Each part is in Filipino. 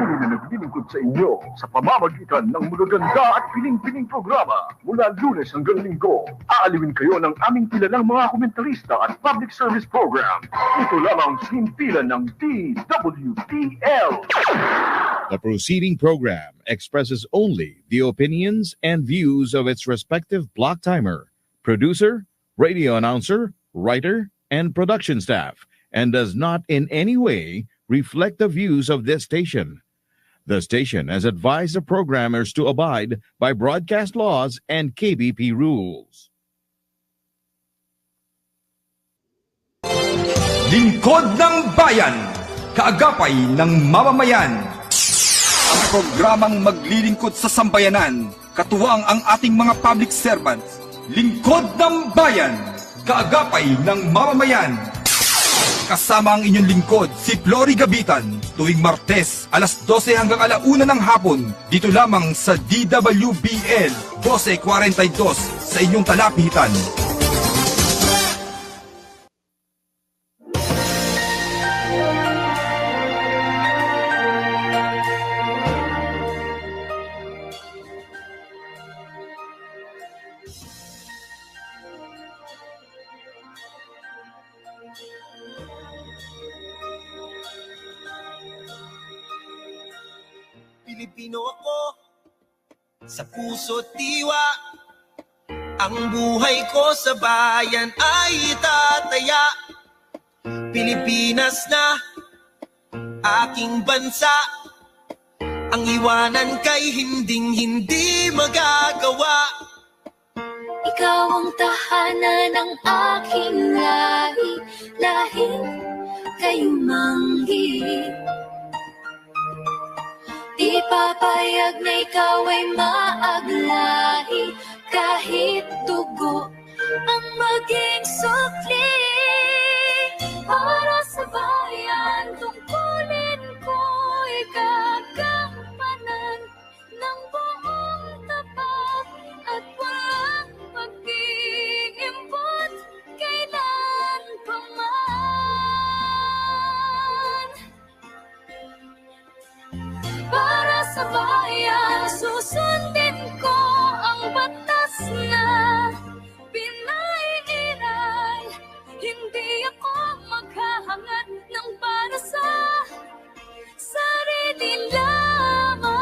patuloy na naglilingkod sa inyo sa pamamagitan ng magaganda at piling-piling programa mula Lunes hanggang Linggo. Aaliwin kayo ng aming kilalang mga komentarista at public service program. Ito lamang himpilan ng DWTL. The proceeding program expresses only the opinions and views of its respective block timer, producer, radio announcer, writer, and production staff, and does not in any way reflect the views of this station. The station has advised the programmers to abide by broadcast laws and KBP rules. Lingkod ng Bayan, kaagapay ng mamamayan. Ang programang maglilingkod sa sambayanan, katuwang ang ating mga public servants. Lingkod ng Bayan, kaagapay ng mamamayan. Kasama ang inyong lingkod, si Flory Gabitan, tuwing Martes, alas 12 hanggang alauna ng hapon, dito lamang sa DWBL 1242 sa inyong talapitan. Pilipino ako, sa puso't diwa. Ang buhay ko sa bayan ay tataya. Pilipinas na aking bansa. Ang iwanan kay hinding-hindi magagawa. Ikaw ang tahanan ng aking lahi, lahing kayumanggi. Di papayag na ikaw ay maaglahi, kahit dugo ang maging sukli. Para sa bayan, tungkulin ko'y gagampanan ng buong tapat at walang mag-iimpot kailan pa man. Para sa bayan, susundin ko ang batas na pinaiiral. Hindi ako maghahangad ng para sa sarili lamang.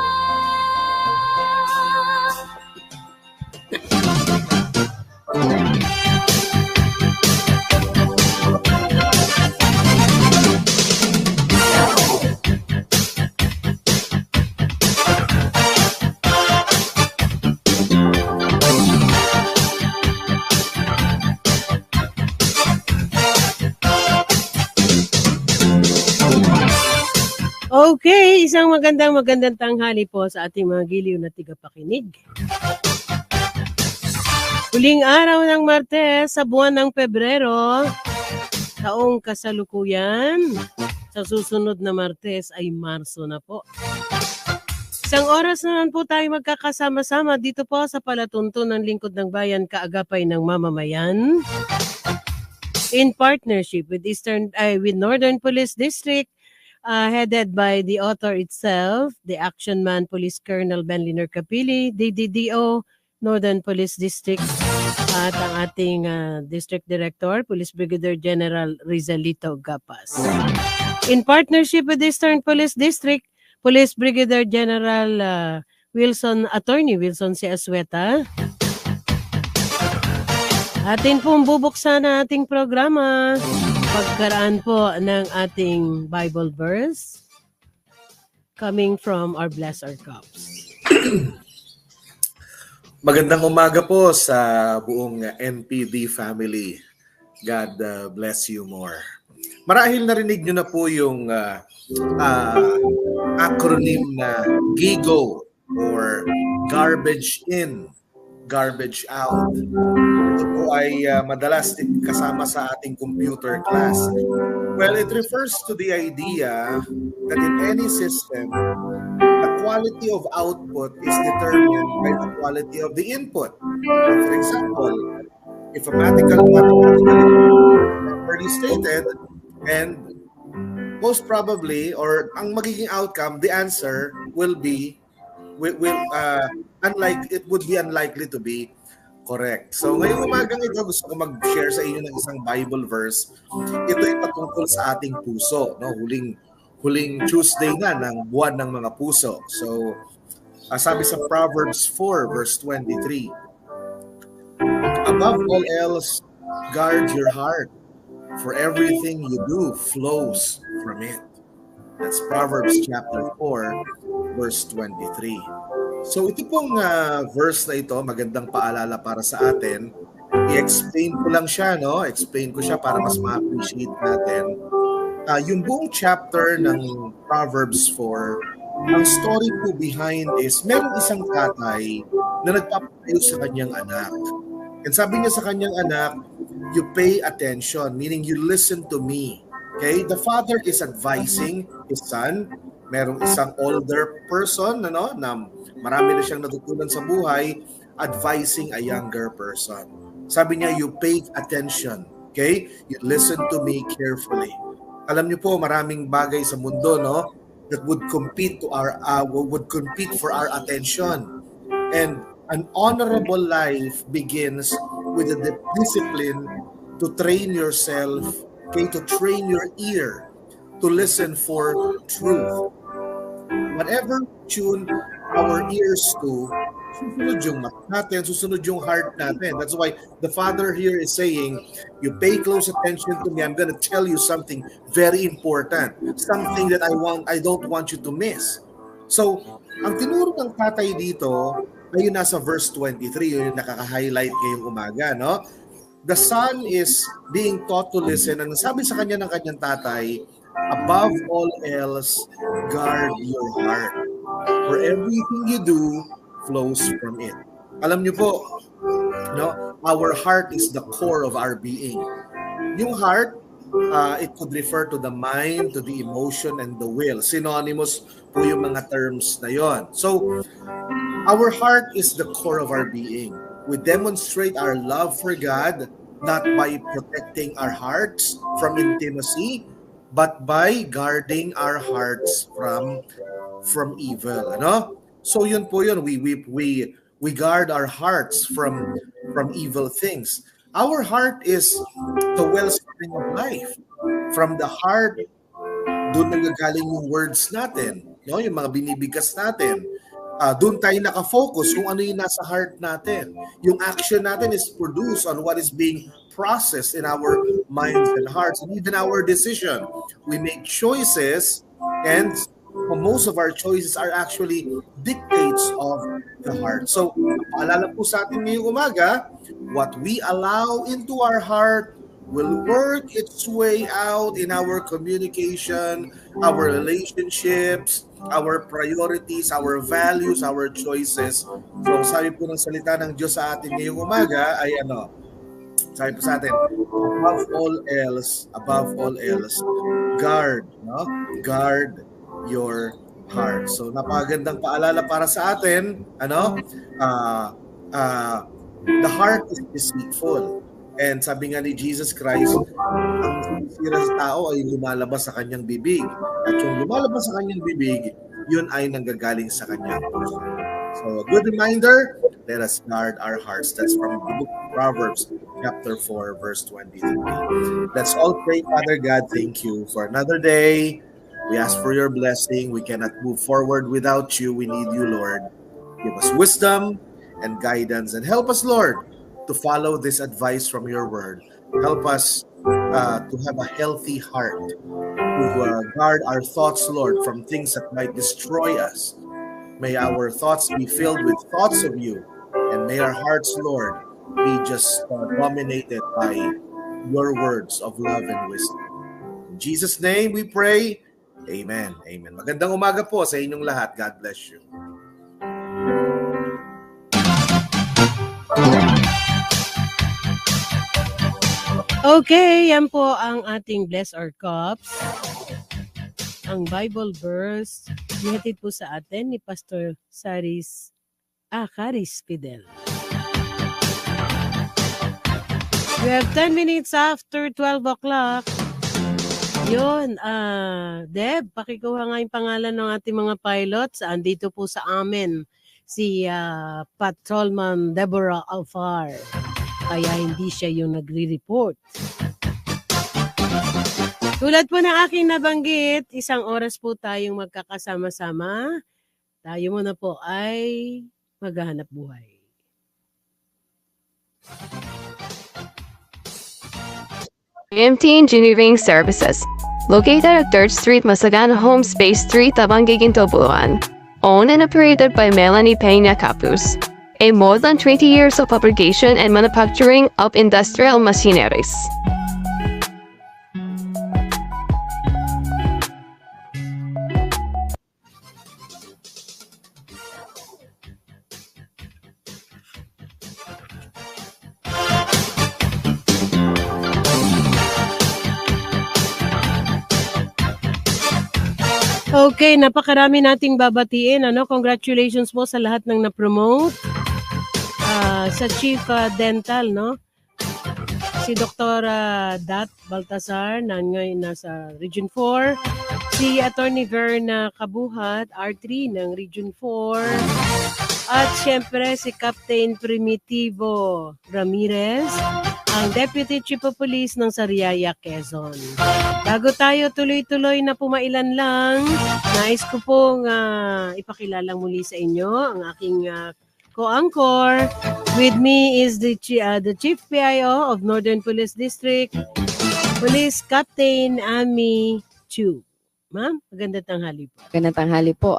Okay, isang magandang tanghali po sa ating mga giliw na tigapakinig. Huling araw ng Martes sa buwan ng Pebrero, taong kasalukuyan. Sa susunod na Martes ay Marso na po. Isang oras na po tayo magkakasama-sama dito po sa palatuntunan ng Lingkod ng Bayan, kaagapay ng mamamayan. In partnership with Northern Police District, headed by the author itself, the Action Man Police Colonel Benliner Capili, DDDO, Northern Police District, at ang ating District Director, Police Brigadier General Rizalito Gapas. In partnership with Eastern Police District, Police Brigadier General Attorney Wilson C. Asueta. Atin pong bubuksan ang ating programa. Pagkaraan po ng ating Bible verse coming from our Bless Our Cups. Magandang umaga po sa buong NPD family. God bless you more. Marahil narinig nyo na po yung acronym na GIGO or Garbage In, Garbage Out. Ito po ay madalas kasama sa ating computer class. Well, it refers to the idea that in any system, the quality of output is determined by the quality of the input. For example, if mathematically properly stated and most probably, or ang magiging outcome, the answer will be, it would be unlikely to be correct. So ngayong umagang ito, gusto ko mag-share sa inyo ng isang Bible verse. Ito ay patungkol sa ating puso, no? Huling Tuesday na ng buwan ng mga puso. So sabi sa Proverbs 4 verse 23, above all else, guard your heart, for everything you do flows from it. That's Proverbs chapter 4 verse 23. So ito pong verse na ito, magandang paalala para sa atin. I-explain ko lang siya, no? Explain ko siya para mas ma-appreciate natin. Yung buong chapter ng Proverbs 4, ang story po behind is, meron isang tatay na nagpapayo sa kanyang anak. And sabi niya sa kanyang anak, you pay attention, meaning you listen to me. Okay? The father is advising his son. Merong isang older person, ano, na marami na siyang natutunan sa buhay, advising a younger person. Sabi niya, you pay attention. Okay? You listen to me carefully. Alam niyo po, maraming bagay sa mundo, no, that would compete for our attention. And an honorable life begins with the discipline to train yourself, okay, to train your ear to listen for truth. Whatever tune our ears to, susunod yung mata natin, susunod yung heart natin. That's why the Father here is saying, you pay close attention to me. I'm going to tell you something very important, something that I don't want you to miss. So, ang tinuro ng tatay dito ay yung nasa verse 23, yung nakaka-highlight ngayong umaga, no? The son is being taught to listen, and sabi sa kanya ng kanyang tatay, above all else, guard your heart, for everything you do flows from it. Alam niyo po, no, our heart is the core of our being. Yung heart, it could refer to the mind, to the emotion, and the will. Synonymous po yung mga terms na yon. So, our heart is the core of our being. We demonstrate our love for God not by protecting our hearts from intimacy, but by guarding our hearts from evil. Ano? So yun po yun. We guard our hearts from evil things. Our heart is the wellspring of life. From the heart, doon nagagaling yung words natin, no? Yung mga binibigkas natin. Doon tayo nakafocus kung ano yung nasa heart natin. Yung action natin is produced on what is being processed in our minds and hearts, and even our decision. We make choices, and most of our choices are actually dictates of the heart. So, paalala po sa atin ngayong umaga, what we allow into our heart will work its way out in our communication, our relationships, our priorities, our values, our choices. So, sabi po ng salita ng Diyos sa atin ngayong umaga ay ano, sabi po sa atin, above all else, guard, no? Guard your heart. So, napakagandang paalala para sa atin, ano? The heart is deceitful. And sabi nga ni Jesus Christ, ang sinisira sa tao ay lumalabas sa kanyang bibig. At yung lumalabas sa kanyang bibig, yun ay nanggagaling sa kanyang puso. So a good reminder, let us guard our hearts. That's from the book of Proverbs, chapter 4, verse 23. Let's all pray. Father God, thank you for another day. We ask for your blessing. We cannot move forward without you. We need you, Lord. Give us wisdom and guidance, and help us, Lord, to follow this advice from your word. Help us to have a healthy heart, to guard our thoughts, Lord, from things that might destroy us. May our thoughts be filled with thoughts of you, and may our hearts, Lord, be just dominated by your words of love and wisdom. In Jesus' name we pray. Amen. Amen. Magandang umaga po sa inyong lahat. God bless you. Okay, yan po ang ating Bless Our Cups. Ang Bible verse, nihatid po sa atin ni Pastor Charis Fidel. We have 10 minutes after 12 o'clock. Yun, Deb, pakikuha nga yung pangalan ng ating mga pilots. Andito po sa amin si Patrolman Deborah Alfar. Kaya hindi siya yung nagre-report. Tulad po ng aking nabanggit, 1 oras po tayong magkakasama-sama. Tayo muna po ay maghahanap buhay. MT Engineering Services, located at 3rd Street, Masagana Home Space 3, Tabangigin, Tobuluan. Owned and operated by Melanie Peña Capus. A more than 20 years of fabrication and manufacturing of industrial machineries. Okay, napakarami nating babatiin. Congratulations po sa lahat ng na-promote. Sa Chief Dental, no? Si Dr. Dat Baltasar, na ngayon nasa Region 4. Si Attorney Verna Kabuhat, R3 ng Region 4. At syempre si Captain Primitivo Ramirez, ang Deputy Chief of Police ng Sariaya, Quezon. Bago tayo tuloy-tuloy na pumailan lang, nais ko pong ipakilala muli sa inyo ang aking co-anchor. With me is the Chief PIO of Northern Police District, Police Captain Ami Chu. Ma'am, magandang tanghali po. Magandang tanghali po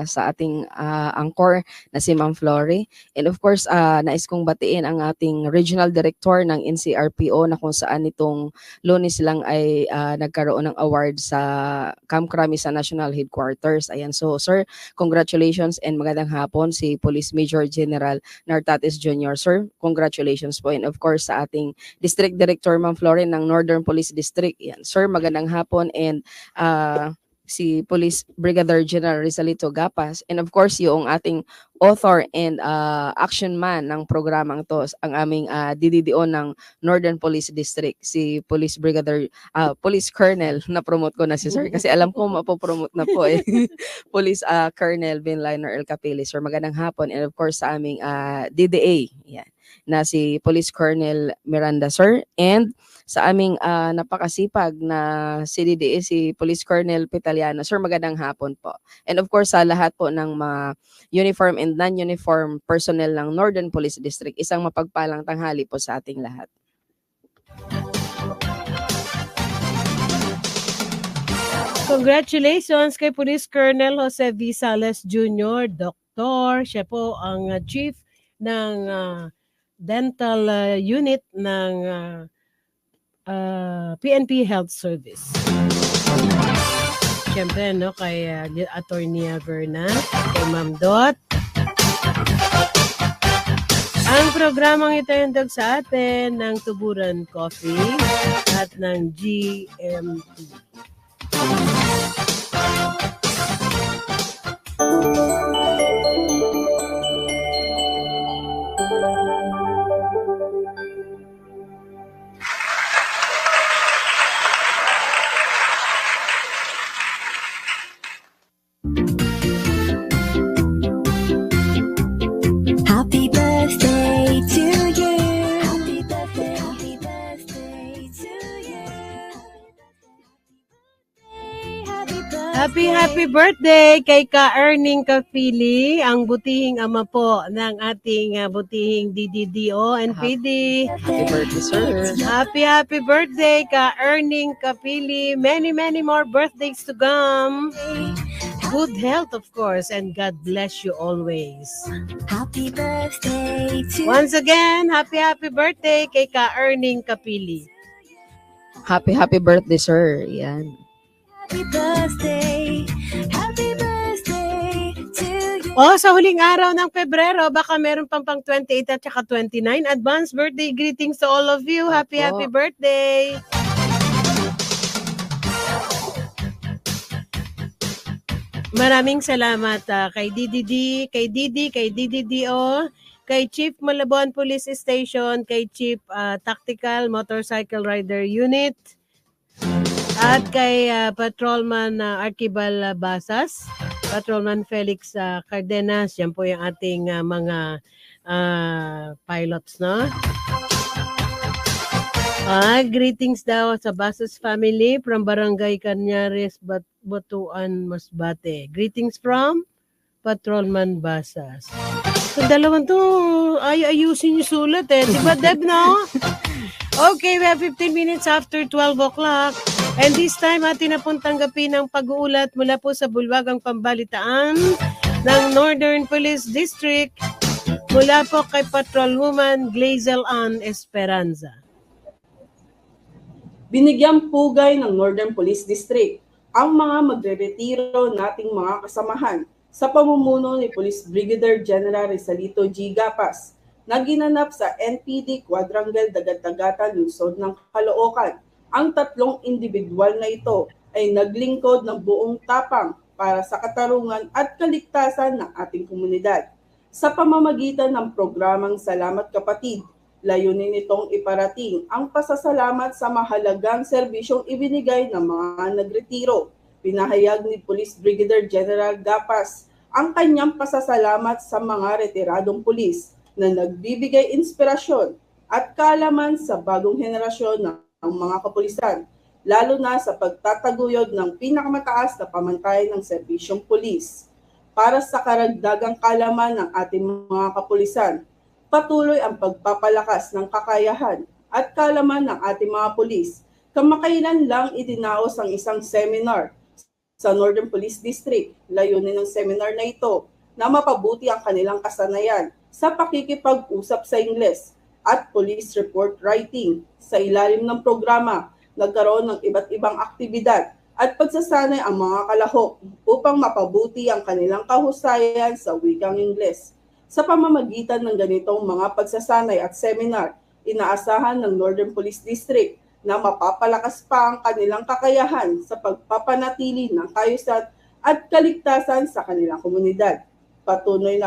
sa ating anchor na si Ma'am Flory. And of course, nais kong batiin ang ating Regional Director ng NCRPO na kung saan itong Lunes lang ay nagkaroon ng award sa Camp Crame sa National Headquarters. Ayan, so sir, congratulations and magandang hapon si Police Major General Nartates Jr. Sir, congratulations po. And of course, sa ating District Director Ma'am Flory ng Northern Police District. Ayan, sir, magandang hapon and si Police Brigadier General Rizalito Gapas, and of course yung ating author and action man ng programang to, ang aming DDDO ng Northern Police District, si Police Brigadier Police Colonel, na-promote ko na si sir kasi alam ko mapopromote na po eh. Police Colonel Vinliner El Capili. Sir, magandang hapon. And of course sa aming DDA, yan, na si Police Colonel Miranda sir, and sa aming napakasipag na CDDA, si Police Colonel Pitaliano. Sir, magandang hapon po. And of course, sa lahat po ng mga uniform and non-uniform personnel ng Northern Police District, isang mapagpalang tanghali po sa ating lahat. Congratulations kay Police Colonel Jose V. Sales Jr., Doktor. Siya po ang Chief ng Dental Unit ng PNP Health Service. Siyempre, no, kay Attorney Verna, kay Ma'am Dot. Ang programang ito yung sa atin ng Tuburan Coffee at ng GMT. Happy birthday to you. Happy birthday, happy birthday to you. Happy birthday kay Ka-Erning Kapili, ang butihing ama po ng ating butihing DDDO and PD. Happy birthday, sir. Happy birthday Ka-Erning Kapili. Many more birthdays to come. Good health, of course, and God bless you always. Happy birthday to Once again, happy birthday kay Ka-Erning Kapili. Happy birthday, sir. Yan. Happy birthday to you. Oh, sa huling araw ng Pebrero, baka meron pang 28 at saka 29. Advance birthday greetings to all of you. Happy birthday. Maraming salamat kay DDD, kay Didi, kay DDDO, kay Chief Malabon Police Station, kay Chief Tactical Motorcycle Rider Unit, At kay Patrolman Archibald Basas, Patrolman Felix Cardenas, yan po yung ating mga pilots, no? Greetings daw sa Basas family from Barangay Cañares, Batuan, Masbate. Greetings from Patrolman Basas. So, dalawang to, ayusin yung sulat eh. Diba, Deb, no? Okay, we have 15 minutes after 12 o'clock. And this time, atin na pong tanggapin ang pag-uulat mula po sa Bulwagang Pambalitaan ng Northern Police District mula po kay Patrolwoman Glazel Ann Esperanza. Binigyang pugay ng Northern Police District ang mga magre-retiro nating mga kasamahan sa pamumuno ni Police Brigadier General Rizalito G. Gapas na ginanap sa NPD Quadrangle Dagat-Dagatan, Lungsod ng Caloocan. Ang tatlong individual na ito ay naglingkod ng buong tapang para sa katarungan at kaligtasan ng ating komunidad. Sa pamamagitan ng programang Salamat Kapatid, layunin nitong iparating ang pasasalamat sa mahalagang serbisyong ibinigay ng mga nagretiro. Pinahayag ni Police Brigadier General Gapas ang kanyang pasasalamat sa mga retiradong pulis na nagbibigay inspirasyon at kaalaman sa bagong henerasyon ng mga kapulisan, lalo na sa pagtataguyod ng pinakamataas na pamantayan ng serbisyong pulis. Para sa karagdagang kaalaman ng ating mga kapulisan, patuloy ang pagpapalakas ng kakayahan at kaalaman ng ating mga pulis. Kamakailan lang itinaos ang isang seminar sa Northern Police District. Layunin ng seminar na ito na mapabuti ang kanilang kasanayan sa pakikipag-usap sa Ingles at police report writing. Sa ilalim ng programa, nagkaroon ng iba't ibang aktibidad at pagsasanay ang mga kalahok upang mapabuti ang kanilang kahusayan sa wikang Ingles. Sa pamamagitan ng ganitong mga pagsasanay at seminar, inaasahan ng Northern Police District na mapapalakas pa ang kanilang kakayahan sa pagpapanatili ng kaayusan at kaligtasan sa kanilang komunidad. Patuloy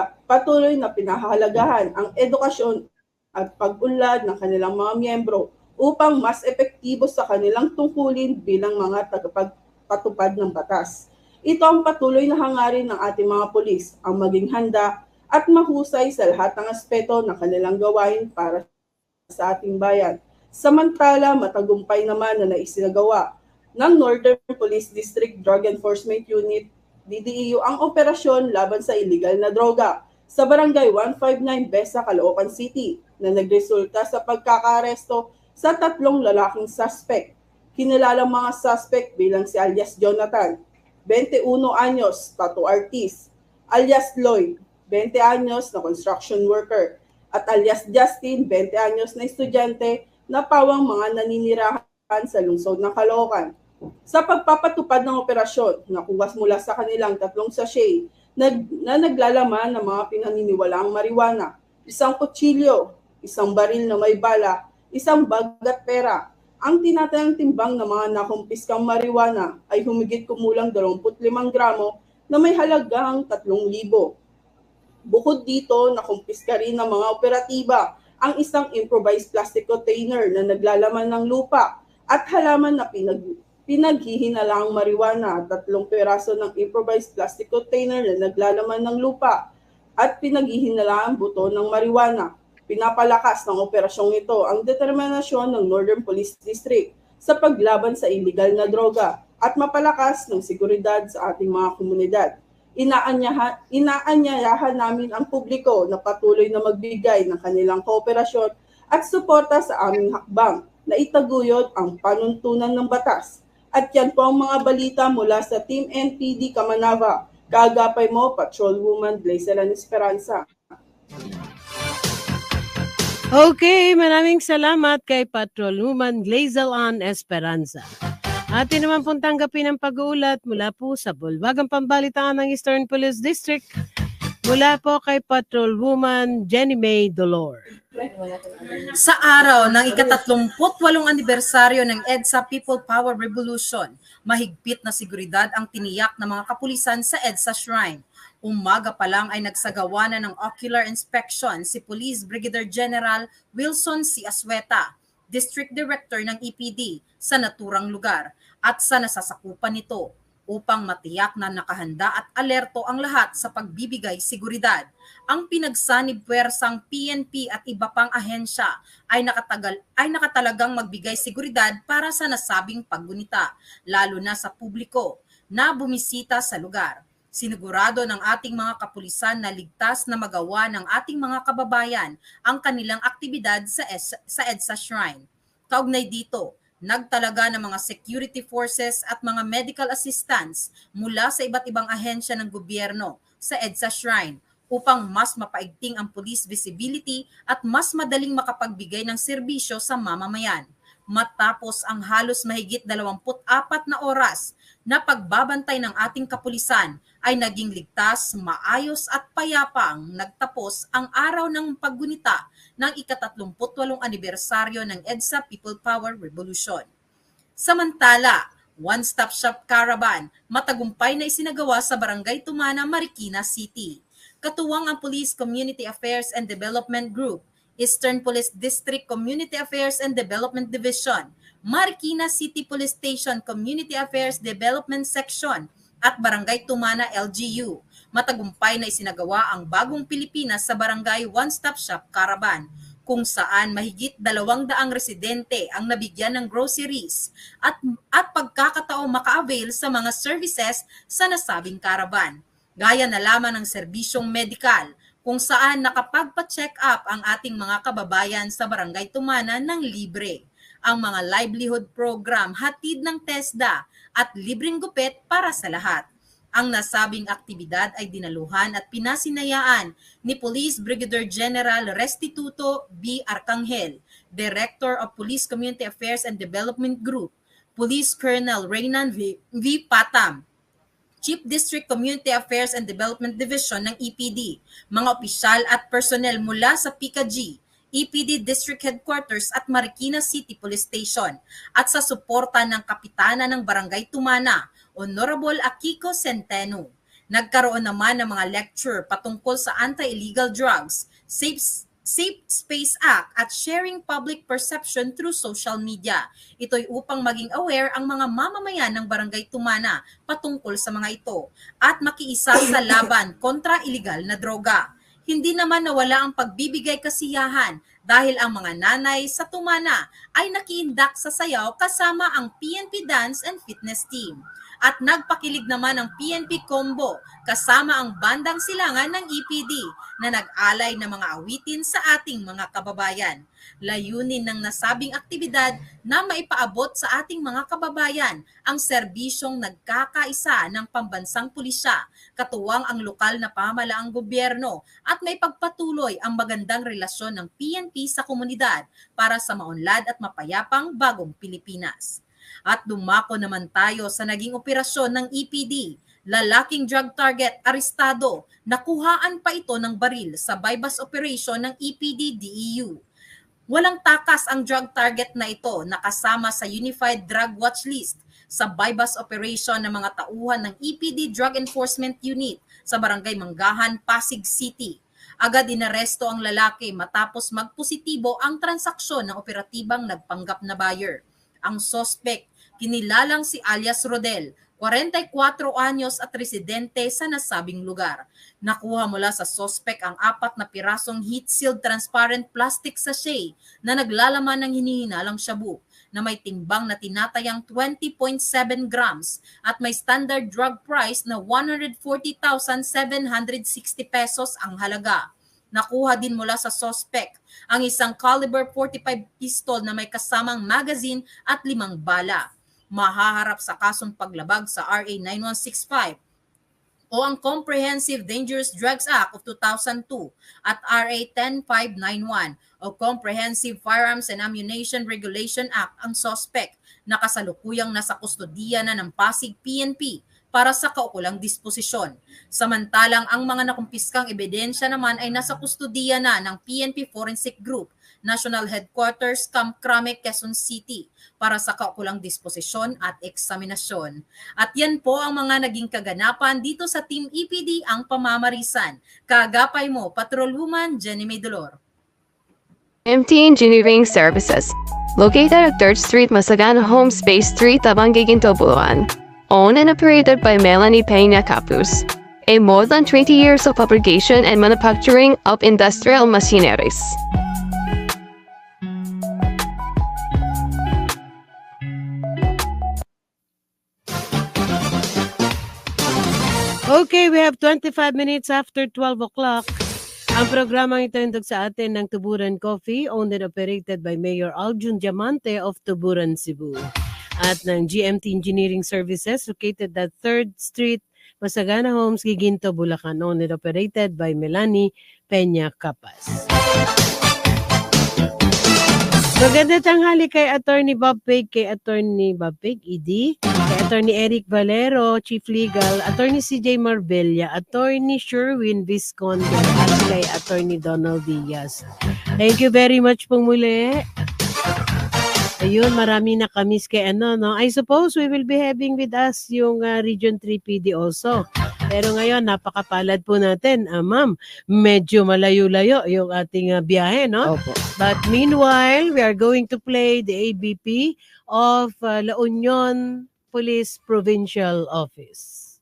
na pinahahalagahan ang edukasyon at pag-unlad ng kanilang mga miyembro upang mas epektibo sa kanilang tungkulin bilang mga tagapagpatupad ng batas. Ito ang patuloy na hangarin ng ating mga pulis, ang maging handa at mahusay sa lahat ng aspeto ng kanilang gawain para sa ating bayan. Samantala, matagumpay naman na naisinagawa ng Northern Police District Drug Enforcement Unit, DDEU, ang operasyon laban sa illegal na droga sa Barangay 159 Besa, Caloocan City na nagresulta sa pagkakaaresto sa 3 lalaking suspect. Kinilalang mga suspect bilang si alias Jonathan, 21 anyos, tattoo artist, alias Lloyd, 20 anyos na construction worker, at alias Justin, 20 anyos na estudyante na pawang mga naninirahan sa lungsod ng Caloocan. Sa pagpapatupad ng operasyon, nakuha mula sa kanilang 3 sachet na naglalaman ng mga pinaniniwalaang marijuana, 1 kutsilyo, 1 baril na may bala, 1 bag at pera. Ang tinatayang timbang ng mga nakumpiskang marijuana ay humigit kumulang 25 gramo na may halagang 3,000. Bukod dito, nakumpiska rin ng mga operatiba ang isang improvised plastic container na naglalaman ng lupa at halaman na pinaghihinalaang marijuana, 3 peraso ng improvised plastic container na naglalaman ng lupa at pinaghihinalaang buto ng marijuana. Pinapalakas ng operasyong ito ang determinasyon ng Northern Police District sa paglaban sa illegal na droga at mapalakas ng seguridad sa ating mga komunidad. Inaanyayahan namin ang publiko na patuloy na magbigay ng kanilang kooperasyon at suporta sa aming hakbang na itaguyod ang panuntunan ng batas. At yan po ang mga balita mula sa Team NPD Kamanava. Kaagapay mo, Patrolwoman Glazel Ann Esperanza. Okay, maraming salamat kay Patrolwoman Glazel Ann Esperanza. Atin naman pong tanggapin ang pag-uulat mula po sa Bulwagang Pambalitaan ng Eastern Police District mula po kay Patrolwoman Jenny May Dolor. Sa araw ng ika-38 anibersaryo ng EDSA People Power Revolution, mahigpit na seguridad ang tiniyak ng mga kapulisan sa EDSA Shrine. Umaga pa lang ay nagsagawa na ng ocular inspection si Police Brigadier General Wilson C. Asweta, District Director ng EPD, sa naturang lugar. at sa nasasakupan nito upang matiyak na nakahanda at alerto ang lahat sa pagbibigay seguridad. Ang pinagsanib puwersang PNP at iba pang ahensya ay nakatalagang magbigay seguridad para sa nasabing paggunita, lalo na sa publiko na bumisita sa lugar. Sinigurado ng ating mga kapulisan na ligtas na magawa ng ating mga kababayan ang kanilang aktibidad sa EDSA Shrine. Kaugnay dito, nagtalaga ng mga security forces at mga medical assistants mula sa iba't ibang ahensya ng gobyerno sa EDSA Shrine upang mas mapaigting ang police visibility at mas madaling makapagbigay ng serbisyo sa mamamayan. Matapos ang halos mahigit 24 na oras na pagbabantay ng ating kapulisan, ay naging ligtas, maayos at payapang nagtapos ang araw ng paggunita ng ika-38 anibersaryo ng EDSA People Power Revolution. Samantala, one-stop shop caravan matagumpay na isinagawa sa Barangay Tumana, Marikina City. Katuwang ang Police Community Affairs and Development Group, Eastern Police District Community Affairs and Development Division, Marikina City Police Station Community Affairs Development Section at Barangay Tumana LGU. Matagumpay na isinagawa ang Bagong Pilipinas sa Barangay One-Stop Shop Caravan, kung saan mahigit 200 residente ang nabigyan ng groceries at pagkakataong maka-avail sa mga services sa nasabing caravan. Gaya na lamang ng serbisyong medikal, kung saan nakapagpa-check up ang ating mga kababayan sa Barangay Tumana ng libre. Ang mga livelihood program hatid ng TESDA at libreng gupit para sa lahat. Ang nasabing aktibidad ay dinaluhan at pinasinayaan ni Police Brigadier General Restituto B. Arcangel, Director of Police Community Affairs and Development Group, Police Colonel Reynan V. Patam, Chief District Community Affairs and Development Division ng EPD, mga opisyal at personnel mula sa PICAG, EPD District Headquarters at Marikina City Police Station, at sa suporta ng Kapitana ng Barangay Tumana, Honorable Akiko Centeno. Nagkaroon naman ng mga lecture patungkol sa anti-illegal drugs, Safe Space Act at sharing public perception through social media. Ito'y upang maging aware ang mga mamamayan ng Barangay Tumana patungkol sa mga ito at makiisa sa laban kontra iligal na droga. Hindi naman nawala ang pagbibigay kasiyahan dahil ang mga nanay sa Tumana ay nakiindak sa sayaw kasama ang PNP Dance and Fitness Team. At nagpakilig naman ang PNP Combo kasama ang bandang silangan ng EPD na nag-alay ng mga awitin sa ating mga kababayan. Layunin ng nasabing aktibidad na maipaabot sa ating mga kababayan ang serbisyong nagkakaisa ng pambansang pulisya, katuwang ang lokal na pamahalaang gobyerno at may pagpatuloy ang magandang relasyon ng PNP sa komunidad para sa maunlad at mapayapang bagong Pilipinas. At dumako naman tayo sa naging operasyon ng EPD. Lalaking drug target arestado, nakuhaan pa ito ng baril sa bypass operation ng EPD-DEU. Walang takas ang drug target na ito nakasama sa Unified Drug Watch List sa bypass operation ng mga tauhan ng EPD Drug Enforcement Unit sa Barangay Manggahan, Pasig City. Agad inaresto ang lalaki matapos magpositibo ang transaksyon ng operatibang nagpanggap na buyer. Ang suspect, kinilalang si alias Rodel, 44 anyos at residente sa nasabing lugar. Nakuha mula sa suspect ang 4 na pirasong heat-sealed transparent plastic sachet na naglalaman ng hinihinalang shabu na may timbang na tinatayang 20.7 grams at may standard drug price na 140,760 pesos ang halaga. Nakuha din mula sa suspect ang isang caliber 45 pistol na may kasamang magazine at 5 bala. Mahaharap sa kasong paglabag sa RA 9165 o ang Comprehensive Dangerous Drugs Act of 2002 at RA 10591 o Comprehensive Firearms and Ammunition Regulation Act ang suspect na kasalukuyang nasa kustodiya na ng Pasig PNP para sa kaukulang disposisyon. Samantalang ang mga nakumpiskang ebidensya naman ay nasa kustodiya na ng PNP Forensic Group, National Headquarters, Camp Crame, Quezon City para sa kaukulang disposisyon at eksaminasyon. At yan po ang mga naging kaganapan dito sa Team EPD ang pamamarisan. Kaagapay mo, Patrolwoman Jenny May Dolor. MT Engineering Services, located at 3rd Street, Masagana Home, Space 3, Tabangay, Ginto, Bulacan. Owned and operated by Melanie Peña Capus. A more than 20 years of fabrication and manufacturing of industrial machineries. Okay, we have 25 minutes after 12 o'clock. Ang programang ito hindog sa atin ng Tuburan Coffee, owned and operated by Mayor Aljun Diamante of Tuburan, Cebu. At ng GMT Engineering Services, located at 3rd Street, Masagana Homes, Giginto, Bulacan, owned and operated by Melanie Peña Capas. Maganda tanghali kay Attorney Bob Peg, ED, kay Attorney Eric Valero, Chief Legal, Attorney CJ Marbella, Attorney Sherwin Visconde, at kay Attorney Donald Diaz. Thank you very much pong muli. Ayun, marami na kamis kay no? I suppose we will be having with us yung Region 3 PD also. Pero ngayon, napakapalad po natin. Ma'am, medyo malayo-layo yung ating biyahe, no? Opo. But meanwhile, we are going to play the ABP of La Union Police Provincial Office.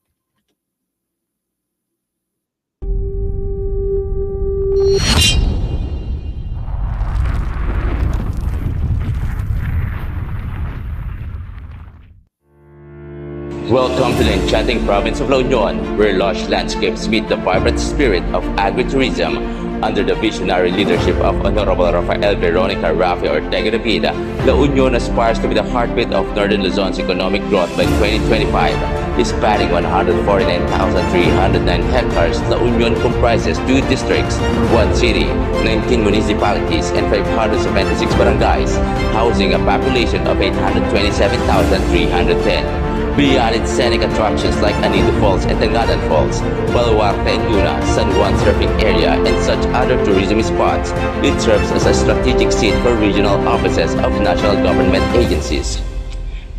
Welcome to the enchanting province of La Union, where lush landscapes meet the vibrant spirit of agritourism. Under the visionary leadership of Honorable Rafael Veronica Rafi Ortega David, La Union aspires to be the heartbeat of Northern Luzon's economic growth by 2025. Spanning 149,309 hectares, La Union comprises 2 districts, 1 city, 19 municipalities, and 576 barangays, housing a population of 827,310. Beyond its scenic attractions like Anido Falls and Tangalan Falls, Baluarte and Luna, San Juan surfing area, and such other tourism spots, it serves as a strategic seat for regional offices of national government agencies.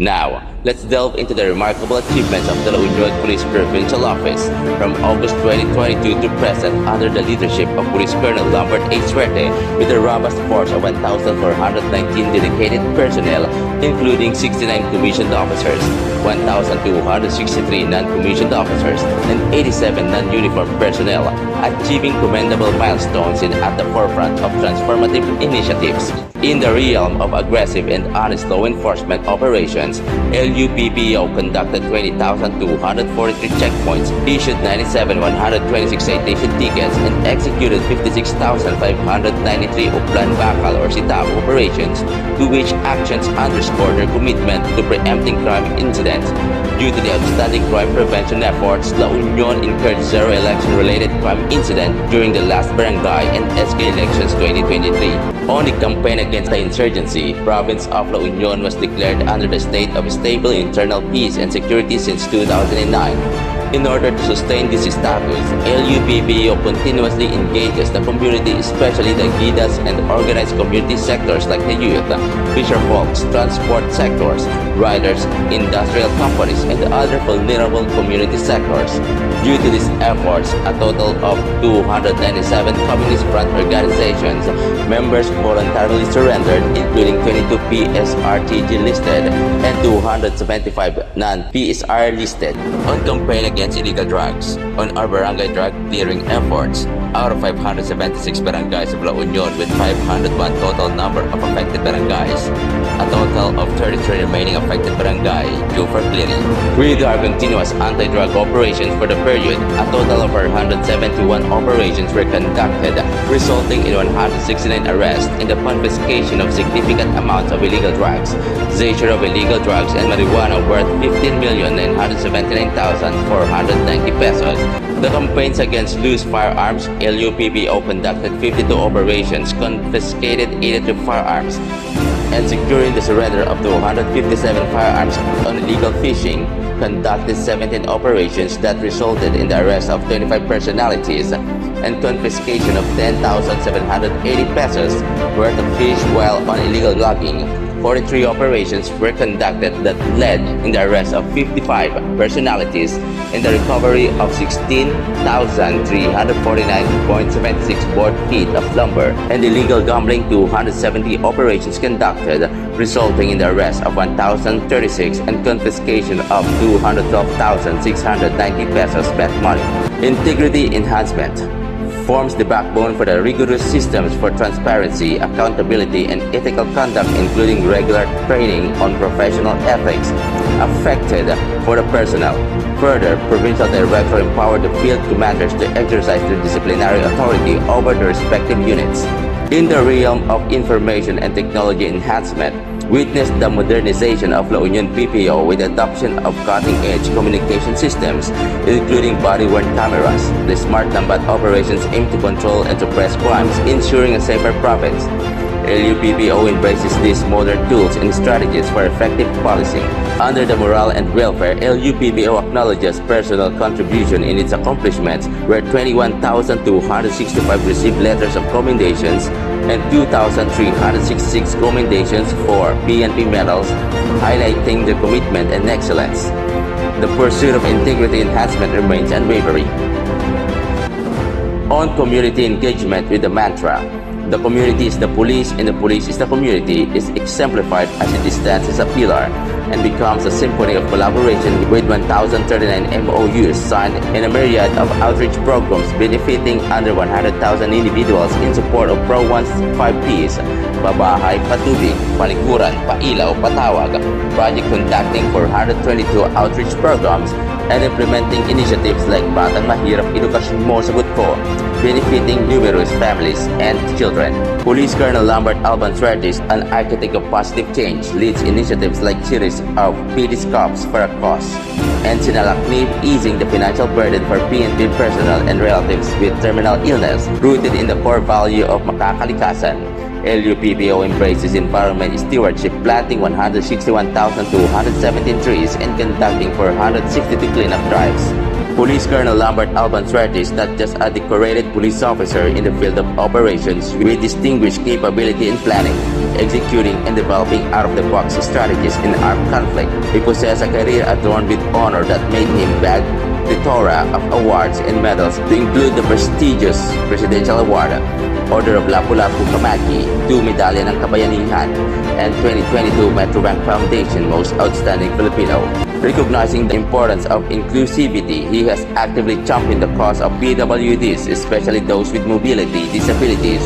Now, let's delve into the remarkable achievements of the La Union Police Provincial Office from August 2022 to present under the leadership of Police Colonel Lambert A. Suerte with a robust force of 1,419 dedicated personnel, including 69 commissioned officers, 1,263 non-commissioned officers, and 87 non-uniformed personnel, achieving commendable milestones at the forefront of transformative initiatives. In the realm of aggressive and honest law enforcement operations, LUPPO conducted 20,243 checkpoints, issued 97,126 citation tickets, and executed 56,593 Uplan Bakal or Sitao operations, to which actions underscore their commitment to preempting crime incidents. Due to the outstanding crime prevention efforts, La Union incurred 0 election-related crime incident during the last barangay and SK elections 2023. On the campaign against the insurgency, province of La Union was declared under the state of stable internal peace and security since 2009. In order to sustain this status, LUPPO continuously engages the community, especially the GIDAs and organized community sectors like the youth, fisher folks, transport sectors, riders, industrial companies, and other vulnerable community sectors. Due to these efforts, a total of 297 Communist Front organizations members voluntarily surrendered, including 22 PSRTG listed and 275 non-PSR listed. On campaign against illegal drugs, on our barangay drug clearing efforts, out of 576 barangays of La Union with 501 total number of affected barangays, a total of 33 remaining affected barangay due for clearing. With our continuous anti-drug operations for the period, a total of 171 operations were conducted, resulting in 169 arrests and the confiscation of significant amounts of illegal drugs, seizure of illegal drugs and marijuana worth 15,979,490 pesos. The campaigns against loose firearms, LUPPO conducted 52 operations, confiscated 83 firearms, and securing the surrender of 257 firearms. On illegal fishing, conducted 17 operations that resulted in the arrest of 25 personalities and confiscation of 10,780 pesos worth of fish, while on illegal logging, 43 operations were conducted that led in the arrest of 55 personalities and the recovery of 16,349.76 board feet of lumber and illegal gambling. 270 operations conducted, resulting in the arrest of 1,036 and confiscation of 212,690 pesos bet money. Integrity enhancement forms the backbone for the rigorous systems for transparency, accountability, and ethical conduct, including regular training on professional ethics affected for the personnel. Further, provincial director empowered the field commanders to exercise their disciplinary authority over the respective units. In the realm of information and technology enhancement, witnessed the modernization of La Union PPO with the adoption of cutting-edge communication systems, including body-worn cameras. The smart combat operations aim to control and suppress crimes, ensuring a safer province. LUPPO embraces these modern tools and strategies for effective policing. Under the morale and welfare, LUPPO acknowledges personal contribution in its accomplishments, where 21,265 received letters of commendations and 2,366 commendations for PNP medals, highlighting their commitment and excellence. The pursuit of integrity enhancement remains unwavering. On community engagement with the mantra, "The community is the police and the police is the community," is exemplified as it stands as a pillar and becomes a symphony of collaboration with 1,039 MOUs signed and a myriad of outreach programs benefiting under 100,000 individuals in support of Pro-1's 5 Ps, pabahay, patubig, palikuran, pailaw, patawag, project conducting 422 outreach programs, and implementing initiatives like Batang Mahirap Edukasyon Mo Sagot Ko, benefiting numerous families and children. Police Colonel Lambert Alban Suertes, an architect of positive change, leads initiatives like series of PD Scops for a cause, and Sinalaknib easing the financial burden for PNP personnel and relatives with terminal illness, rooted in the core value of makakalikasan. LUPPO embraces environment stewardship, planting 161,217 trees and conducting 462 cleanup drives. Police Colonel Lambert Alban Suertes is not just a decorated police officer in the field of operations with distinguished capability in planning, executing, and developing out-of-the-box strategies in armed conflict. He possessed a career adorned with honor that made him bag plethora of awards and medals, to include the prestigious Presidential Award, Order of Lapu-Lapu Kamaki, 2 Medalya ng Kabayanihan, and 2022 Metro Bank Foundation Most Outstanding Filipino. Recognizing the importance of inclusivity, he has actively championed the cause of PWDs, especially those with mobility disabilities,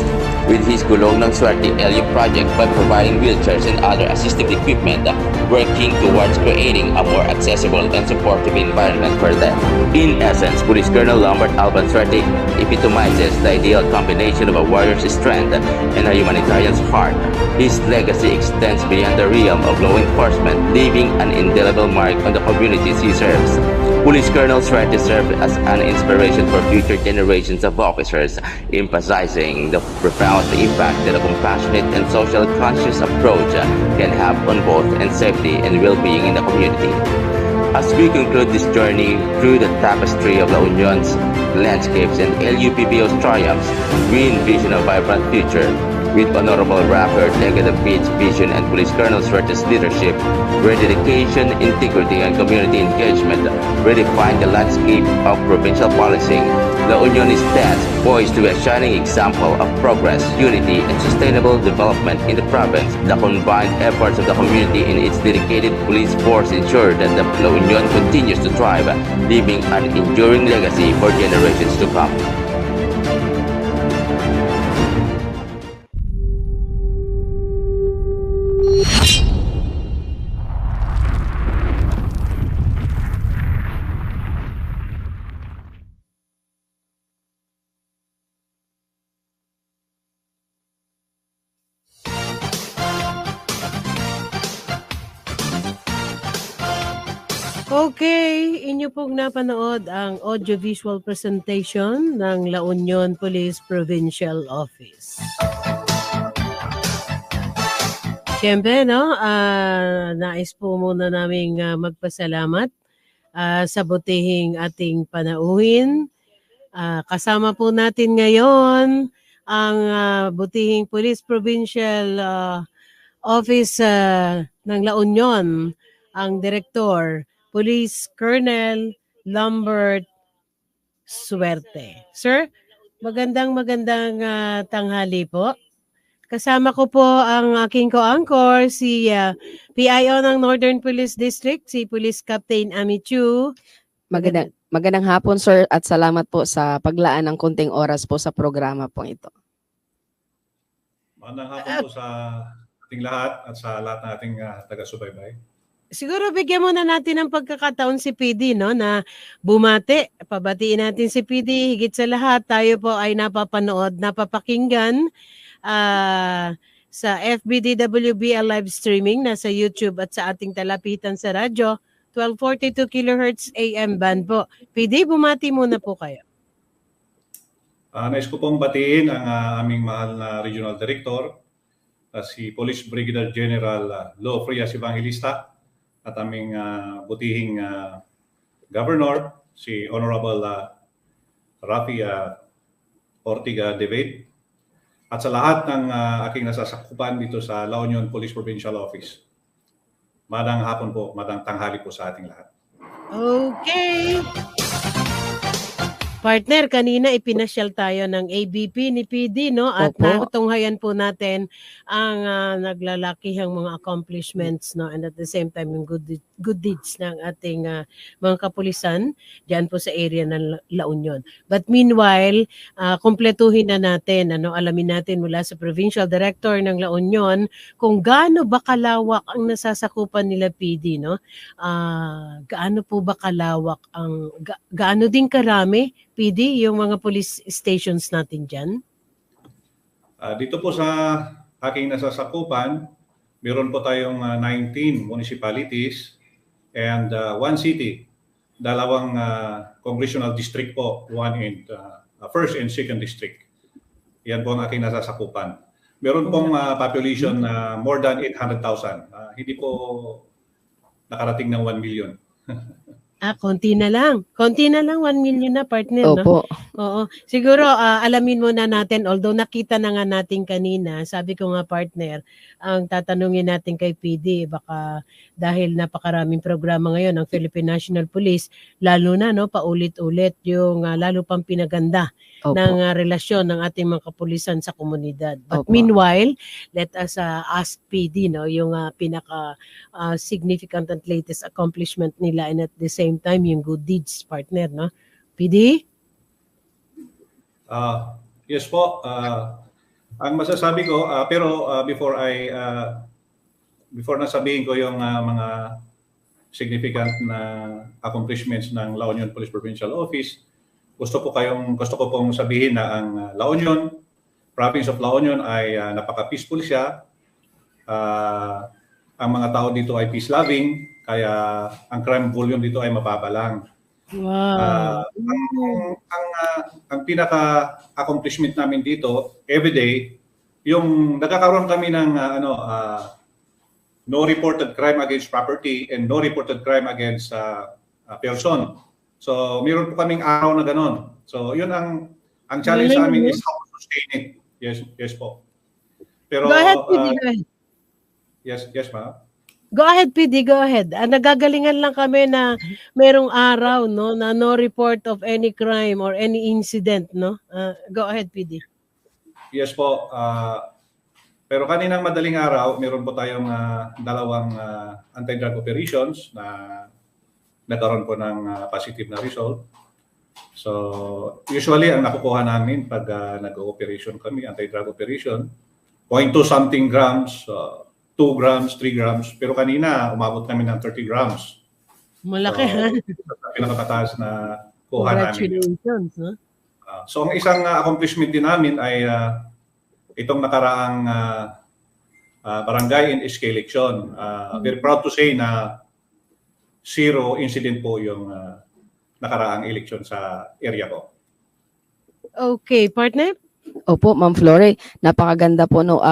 with his Gulong ng Swerte LU project by providing wheelchairs and other assistive equipment, working towards creating a more accessible and supportive environment for them. In essence, Police Colonel Lambert Alban Suertes epitomizes the ideal combination of a warrior's strength and a humanitarian's heart. His legacy extends beyond the realm of law enforcement, leaving an indelible mark on the communities he serves. Police Colonel Suertes served as an inspiration for future generations of officers, emphasizing the profound impact that a compassionate and socially conscious approach can have on both and safety and well-being in the community. As we conclude this journey through the tapestry of La Union's landscapes and LUPPO's triumphs, we envision a vibrant future with Honorable Rapper Negative Beats vision and Police Colonel Suertes' leadership, where dedication, integrity, and community engagement redefine the landscape of provincial policing. La Union stands poised to be a shining example of progress, unity, and sustainable development in the province. The combined efforts of the community in its dedicated police force ensure that the La Union continues to thrive, leaving an enduring legacy for generations to come. Okay, inyo pong napanood ang audiovisual presentation ng La Union Police Provincial Office. Siyempre, no, nais po muna naming magpasalamat sa butihing ating panauhin. Kasama po natin ngayon ang butihing Police Provincial Office ng La Union, ang Direktor, Police Colonel Lambert Suerte. Sir, magandang tanghali po. Kasama ko po ang aking co-anchor, si PIO ng Northern Police District, si Police Captain Ami Chu. Magandang hapon, sir, at salamat po sa paglaan ng konting oras po sa programa po ito. Magandang hapon po sa ating lahat at sa lahat ng ating taga-subaybay. Siguro bigyan muna natin ng pagkakataon si PD, no, na bumati. Pabatiin natin si PD. Higit sa lahat, tayo po ay napapanood, napapakinggan sa FBDWBL live streaming, nasa YouTube at sa ating talapitan sa radyo, 1242 kHz AM band po. PD, bumati muna po kayo. Nais ko pong batiin ang aming mahal na Regional Director, si Police Brigadier General Lo Frias Evangelista, at aming butihing Governor, si Honorable Rafi Ortiga David, at sa lahat ng aking nasasakupan dito sa La Union Police Provincial Office. Madang hapon po, madang tanghali po sa ating lahat. Okay. Partner, kanina ipinasyal tayo ng ABP ni PD, no? At natunghayan po natin ang naglalakihang mga accomplishments, no? And at the same time, yung good deeds ng ating mga kapulisan diyan po sa area ng La Union. But meanwhile, kumpletuhin na natin, alamin natin mula sa Provincial Director ng La Union kung gaano ba kalawak ang nasasakupan nila PD, no? Gaano po ba kalawak gaano din karami PD, yung mga police stations natin dyan? Dito po sa aking nasasakupan, meron po tayong 19 municipalities and 1 city, dalawang congressional district po, first and second district. Yan po ang aking nasasakupan. Meron pong population na more than 800,000. Hindi po nakarating ng 1 million. Konti na lang. Konti na lang, 1 million na, partner, Opo. no? Oo. Siguro, alamin muna natin, although nakita na nga natin kanina, sabi ko nga, partner, ang tatanungin natin kay PD, baka dahil napakaraming programa ngayon ng Philippine National Police, lalo na, no, paulit-ulit yung lalo pang pinaganda ng relasyon ng ating mga kapulisan sa komunidad. But meanwhile, let us ask PD, no, yung pinaka significant and latest accomplishment nila, and at the same time yung good deeds, partner, no? PD? Yes po. Ang masasabi ko, pero before nasabihin ko yung mga significant na accomplishments ng La Union Police Provincial Office, gusto ko pong sabihin na ang La Union, Province of La Union ay napaka-peaceful siya. Ang mga tao dito ay peace-loving, kaya ang crime volume dito ay mababa lang. Wow. Ang pinaka-accomplishment namin dito, everyday, yung nagkakaroon kami ng no reported crime against property and no reported crime against person. So, meron po kaming araw na ganon. So, yun ang challenge sa amin is how to sustain it. Yes po. Pero, go ahead, PD, go ahead. Yes, ma'am. Go ahead, PD, go ahead. Nagagalingan lang kami na merong araw, no, na no report of any crime or any incident, no? Go ahead, PD. Yes po. Pero kaninang madaling araw, meron po tayong dalawang anti-drug operations na nagkaroon po ng positive na result. So, usually, ang nakukuha namin pag nag-operation kami, anti-drug operation, 0.2 something grams, 2 grams, 3 grams. Pero kanina, umabot namin ng 30 grams. Malaki, ha? Pinakataas na kuha namin. Congratulations, no? So, ang isang accomplishment din namin ay itong nakaraang barangay and SK election. Very proud to say na 0 incident po yung nakaraang election sa area ko. Okay, partner? Opo, Ma'am Flore, napakaganda po no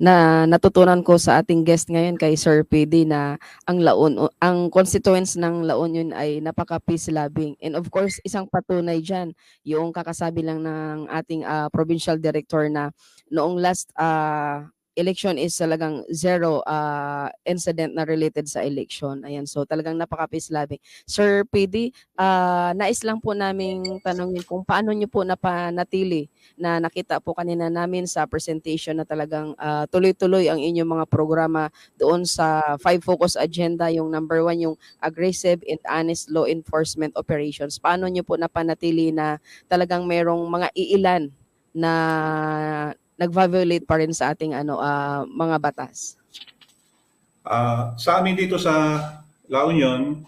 na natutunan ko sa ating guest ngayon kay Sir PD na ang constituents ng La Union ay napaka-peace loving. And of course, isang patunay diyan yung kakasabi lang ng ating provincial director na noong last election is talagang zero incident na related sa election. Ayan, so talagang napaka-peace loving. Sir PD, nais lang po naming tanongin kung paano nyo po napanatili na nakita po kanina namin sa presentation na talagang tuloy-tuloy ang inyong mga programa doon sa 5 focus agenda, yung number 1, yung aggressive and honest law enforcement operations. Paano nyo po napanatili na talagang merong mga iilan na nag-violate pa rin sa ating mga batas? Sa amin dito sa La Union,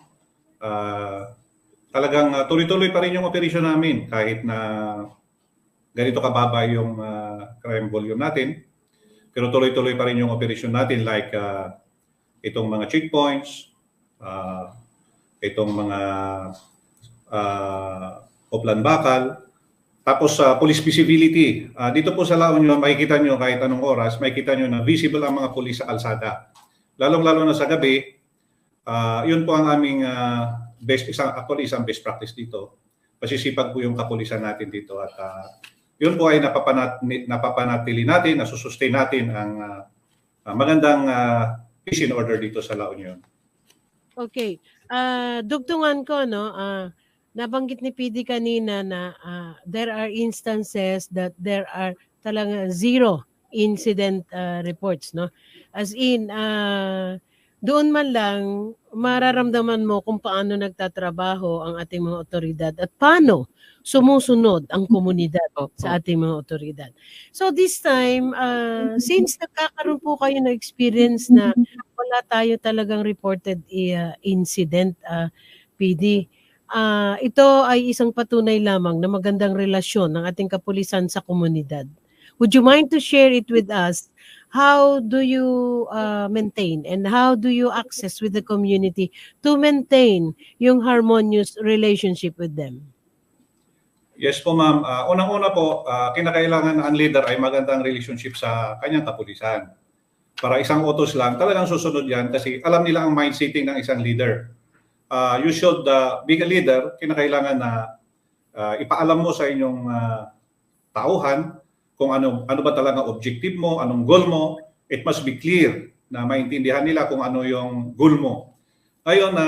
talagang tuloy-tuloy pa rin yung operation namin kahit na ganito kababa yung crime volume natin. Pero tuloy-tuloy pa rin yung operation natin like itong mga checkpoints, itong mga Oplan Bakal. Tapos police visibility. Dito po sa La Union, makikita nyo kahit anong oras, makikita nyo na visible ang mga police sa kalsada. Lalong-lalo na sa gabi, yun po ang aming isang best practice dito. Pasisipag po yung kapulisan natin dito. At yun po ay napapanatili natin, nasusustain natin ang magandang peace and order dito sa La Union. Okay. Dugtungan ko, no? Nabanggit ni PD kanina na there are instances that there are talaga zero incident reports, no? As in, doon man lang mararamdaman mo kung paano nagtatrabaho ang ating mga otoridad at paano sumusunod ang komunidad sa ating mga otoridad. So this time, since nagkakaroon po kayo ng experience na wala tayo talagang reported incident, PD, ito ay isang patunay lamang na magandang relasyon ng ating kapulisan sa komunidad. Would you mind to share it with us? How do you maintain and how do you access with the community to maintain yung harmonious relationship with them? Yes po ma'am. Unang-una po, kinakailangan ang leader ay magandang relationship sa kanyang kapulisan. Para isang utos lang, talagang susunod yan kasi alam nila ang mindsetting ng isang leader. You should be a leader, kinakailangan na ipaalam mo sa inyong tauhan kung ano ba talaga objective mo, anong goal mo. It must be clear na maintindihan nila kung ano yung goal mo. Ngayon,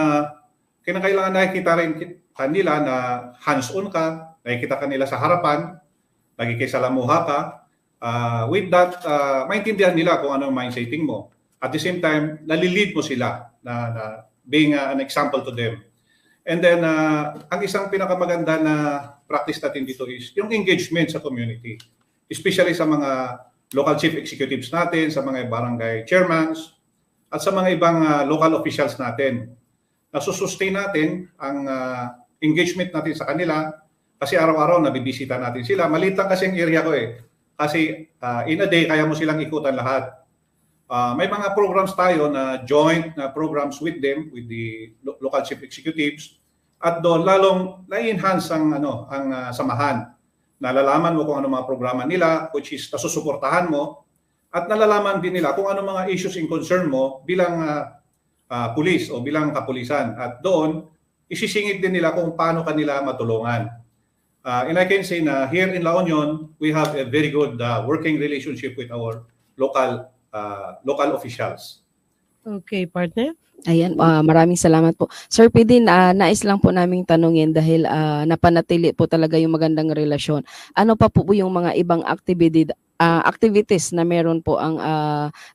kinakailangan nakikita rin kanila na hands-on ka, nakikita kanila sa harapan, nakikisalamuha ka. With that, maintindihan nila kung ano yung mindsetting mo. At the same time, nalilid mo sila na being an example to them. And then, ang isang pinakamaganda na practice natin dito is yung engagement sa community. Especially sa mga local chief executives natin, sa mga barangay chairmans, at sa mga ibang local officials natin. Nasusustain natin ang engagement natin sa kanila kasi araw-araw nabibisita natin sila. Maliit lang kasi ang area ko eh. Kasi in a day, kaya mo silang ikutan lahat. May mga programs tayo na joint na programs with them, with the local chief executives, at doon lalong na-enhance ang samahan. Nalalaman mo kung ano mga programa nila, which is nasusuportahan mo, at nalalaman din nila kung ano mga issues in concern mo bilang pulis o bilang kapulisan. At doon, isisingit din nila kung paano kanila matulungan. And I can say na here in La Union, we have a very good working relationship with our local officials. Okay, partner? Ayan, maraming salamat po. Sir PD, nais lang po naming tanungin dahil napanatili po talaga yung magandang relasyon. Ano pa po yung mga ibang activities na meron po ang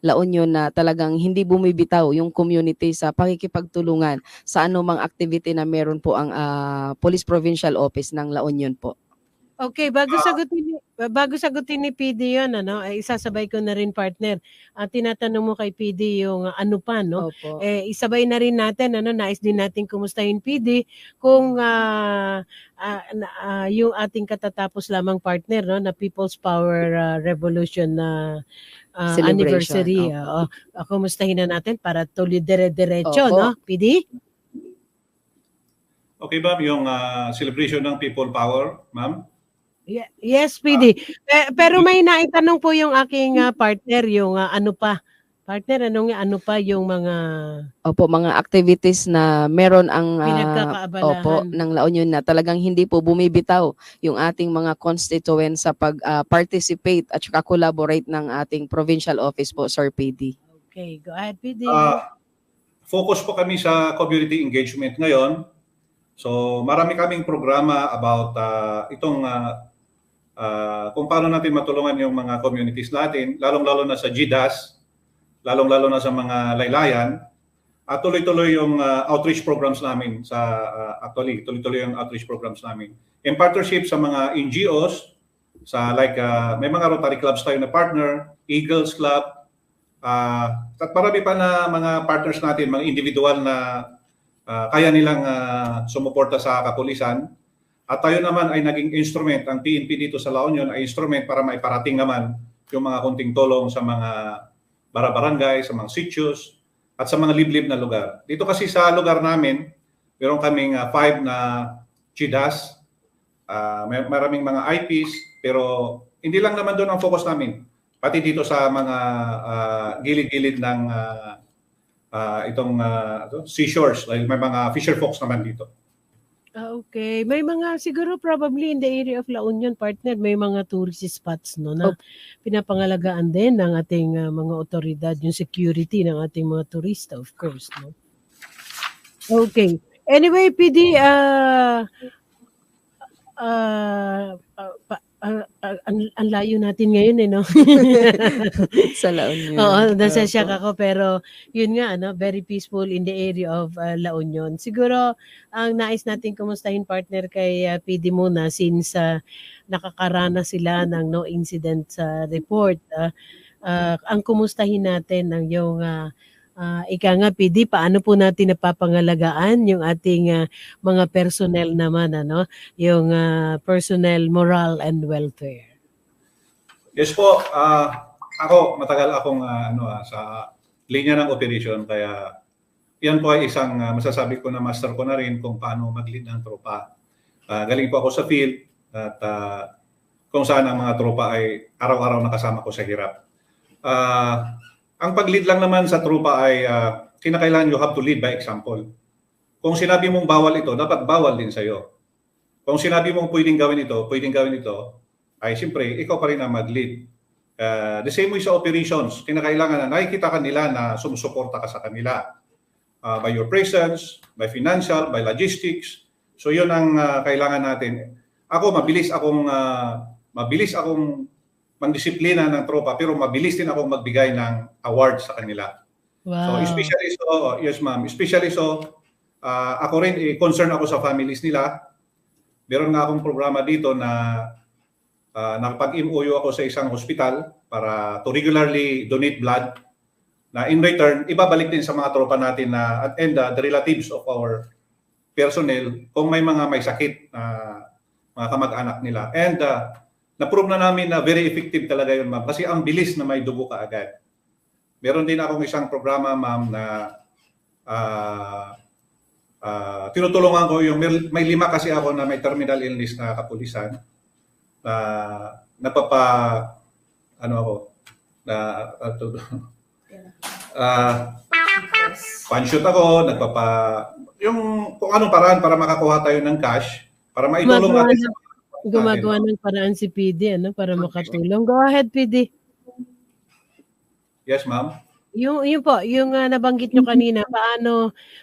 La Union na talagang hindi bumibitaw yung community sa pakikipagtulungan sa anumang activity na meron po ang Police Provincial Office ng La Union po? Okay, bago sagutin ni PD 'yon, ay isasabay ko na rin, partner. Tinatanong mo kay PD yung ano pa, no? Opo. Isabay na rin natin, nais din natin kumustahin PD kung yung ating katatapos lamang, partner, no, na People's Power Revolution na anniversary. Kumustahin na natin para tuloy dire-diretso, no, PD? Okay, ma'am, yung celebration ng People Power, ma'am? Yes, PD. Pero may naitanong po yung aking partner, yung ano pa, Partner, ano pa yung mga Opo, mga activities na meron ang pinagkakaabalahan? opo ng La Union na talagang hindi po bumibitaw yung ating mga constituent sa pag-participate at saka collaborate ng ating provincial office po, Sir PD. Okay, go ahead, PD. Focus po kami sa community engagement ngayon. So marami kaming programa about itong kung paano natin matulungan yung mga communities natin, lalong-lalo na sa GDAS, lalong-lalo na sa mga laylayan, at tuloy-tuloy yung outreach programs namin actually tuloy-tuloy yung outreach programs namin in partnership sa mga NGOs, sa may mga Rotary clubs tayo na partner, Eagles Club, at marami pa na mga partners natin, mga individual na kaya nilang sumuporta sa kapulisan. At tayo naman ay naging instrument, ang PNP dito sa La Union ay instrument para maiparating naman yung mga kunting tulong sa mga barangay, sa mga sitios, at sa mga liblib na lugar. Dito kasi sa lugar namin, meron kaming 5 na GDAS, maraming mga IPs, pero hindi lang naman doon ang focus namin. Pati dito sa mga gilid-gilid ng seashores, may mga fisher folks naman dito. Okay. May mga, siguro probably in the area of La Union, partner, may mga tourist spots no, na pinapangalagaan din ng ating mga otoridad, yung security ng ating mga turista, of course. No? Okay. Anyway, PD, ang layo natin ngayon no. Sa La Union. Oo, nasa shock ako, pero yun nga very peaceful in the area of La Union. Siguro ang nais natin kumustahin, partner, kay PD muna, since nakakaranas sila ng no incident sa report. Ang kumustahin natin ng yung ika nga, PD, paano po natin napapangalagaan yung ating mga personnel naman, yung personnel moral and welfare? Yes po, ako matagal akong sa linya ng operation, kaya yan po ay isang masasabi ko na master ko na rin kung paano mag-lead ng tropa. Galing po ako sa field at kung saan ang mga tropa ay araw-araw nakasama ko sa hirap. Ang pag-lead lang naman sa tropa ay kinakailangan you have to lead by example. Kung sinabi mong bawal ito, dapat bawal din sa'yo. Kung sinabi mong pwedeng gawin ito, ay siyempre, ikaw pa rin ang mag-lead. The same way sa operations, kinakailangan na nakikita kanila na sumusuporta ka sa kanila. By your presence, by financial, by logistics. So yun ang kailangan natin. Ako, mabilis akong mandisiplina ng tropa, pero mabilis din akong magbigay ng award sa kanila. Wow. So especially yes ma'am, ako rin concern ako sa families nila. Meron nga akong programa dito na nakapag-MOU ako sa isang hospital para to regularly donate blood, na in return ibabalik din sa mga tropa natin na and the relatives of our personnel kung may sakit na mga kamag-anak nila. And na-prove na namin na very effective talaga yun, ma'am, kasi ang bilis na may dugo ka agad. Meron din akong isang programa, ma'am, na tinutulungan ko yung may 5 kasi ako na may terminal illness na kapulisan, panshoot ako, yung kung anong paraan para makakuha tayo ng cash, para maitulong natin sa gumagawa ng paraan si PD para makatulong. Go ahead, PD. Yes, ma'am. Yung nabanggit nyo kanina,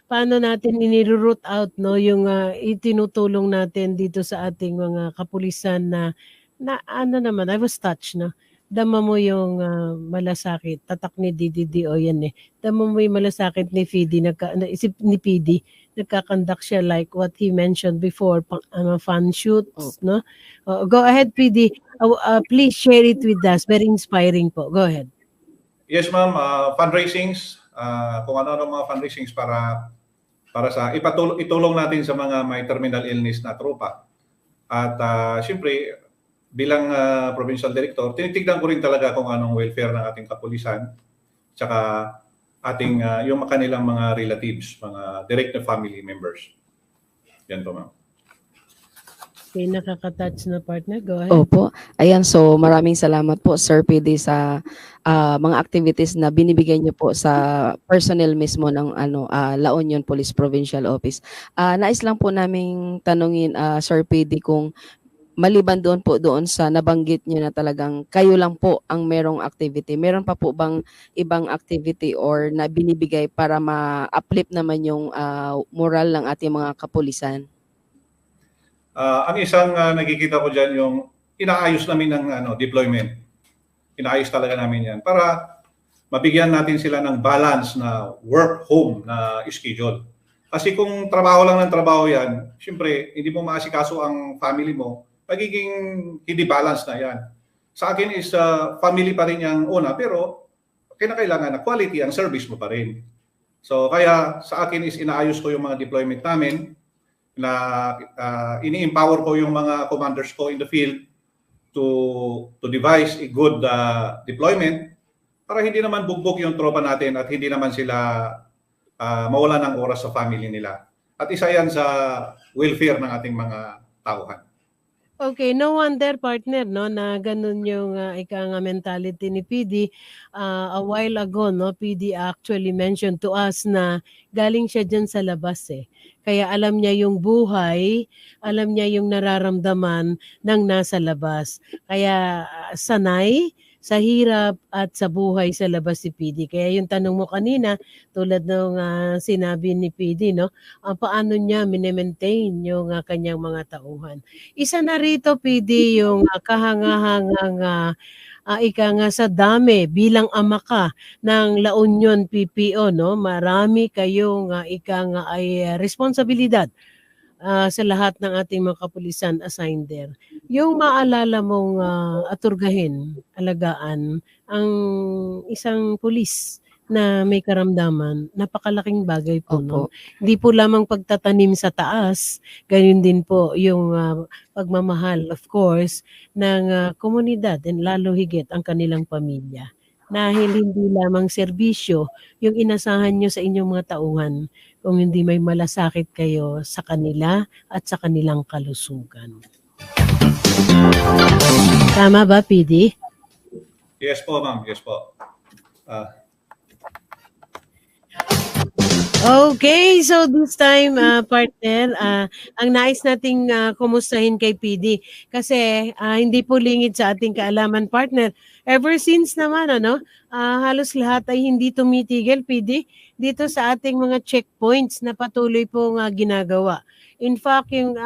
paano natin ini-root out yung itinutulong natin dito sa ating mga kapulisan na naman, I was touched, dama mo yung malasakit, tatak ni DDDO yan dama mo yung malasakit ni PD, nagkakandak siya like what he mentioned before, fun shoots, no? Go ahead, PD. Please share it with us. Very inspiring po. Go ahead. Yes, ma'am. Fundraisings, kung ano-ano mga fundraisings para sa itulong natin sa mga may terminal illness na tropa. At siyempre, bilang provincial director, tinitignan ko rin talaga kung anong welfare ng ating kapulisan, tsaka ating yung kanilang mga relatives, mga direct na family members. Yan po, ma'am. Okay, nakaka-touch na partner. Go ahead. Opo. Ayan, so maraming salamat po Sir PD sa mga activities na binibigay niyo po sa personnel mismo ng La Union Police Provincial Office. Nais lang po naming tanungin Sir PD kung maliban doon sa nabanggit niyo na talagang kayo lang po ang merong activity. Meron pa po bang ibang activity or na binibigay para ma-uplift naman yung moral ng ating mga kapulisan? Ang isang nakikita ko dyan yung inaayos namin ng deployment. Inaayos talaga namin yan para mabigyan natin sila ng balance na work-home na schedule. Kasi kung trabaho lang ng trabaho yan, siyempre hindi mo maasikaso ang family mo, magiging hindi balance na yan. Sa akin is family pa rin yung una, pero kinakailangan na quality ang service mo pa rin. So kaya sa akin is inaayos ko yung mga deployment namin, na ini-empower ko yung mga commanders ko in the field to devise a good deployment para hindi naman bugbog yung tropa natin at hindi naman sila mawala ng oras sa family nila. At isa yan sa welfare ng ating mga tauhan. Okay, no wonder partner no na ganun yung mentality ni PD. A while ago no, PD actually mentioned to us na galing siya diyan sa labas eh. Kaya alam niya yung buhay, alam niya yung nararamdaman ng nasa labas. Kaya sanay sa hirap at sa buhay sa labas si PD. Kaya yung tanong mo kanina, tulad ng sinabi ni PD, no, paano niya mini-maintain yung kanyang mga tauhan. Isa na rito, PD, yung kahangahangang ika nga sa dami bilang ama ka ng La Union PPO, no? Marami kayong ika nga ay responsibilidad sa lahat ng ating mga kapulisan assigned there. Yung maalala mong aturgahin, alagaan ang isang pulis na may karamdaman, napakalaking bagay po. No? Hindi po lamang pagtatanim sa taas, ganyan din po yung pagmamahal, of course, ng komunidad and lalo higit ang kanilang pamilya. Dahil hindi lamang serbisyo yung inasahan nyo sa inyong mga tauhan kung hindi may malasakit kayo sa kanila at sa kanilang kalusugan. Tama ba, PD? Yes po, ma'am. Yes po. Okay, so this time, partner, ang nais nating kumustahin kay PD kasi hindi po lingid sa ating kaalaman, partner. Ever since naman, halos lahat ay hindi tumitigil, PD, dito sa ating mga checkpoints na patuloy pong ginagawa. In fact, yung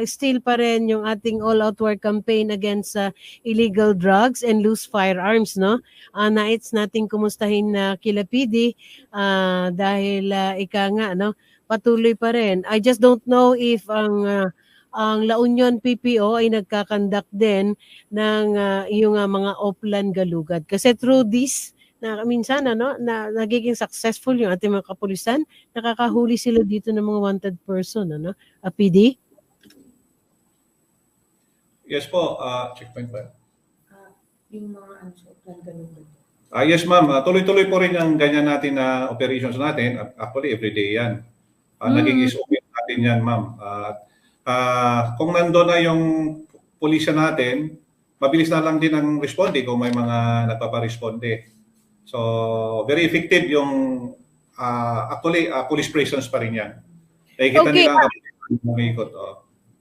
still pa rin yung ating all-out war campaign against illegal drugs and loose firearms, no? Nais nating kumustahin na kila PD dahil ika nga, no? Patuloy pa rin. I just don't know if ang La Union PPO ay nagkakandak din ng yung mga Oplan Galugad. Kasi through this, na minsan na nagiging successful yung ating mga kapulisan, nakakahuli sila dito ng mga wanted person, PD? Yes po, checkpoint pa. Yung mga Oplan Galugad. Yes ma'am, tuloy-tuloy po rin ang ganyan natin na operations natin. Actually, everyday yan. Naging SOP natin yan, ma'am. Kung nandun na yung pulisya natin, mabilis na lang din ang responde kung may mga nagpaparesponde. So, very effective yung actually police presence pa rin yan. Nakikita nila ang umikot.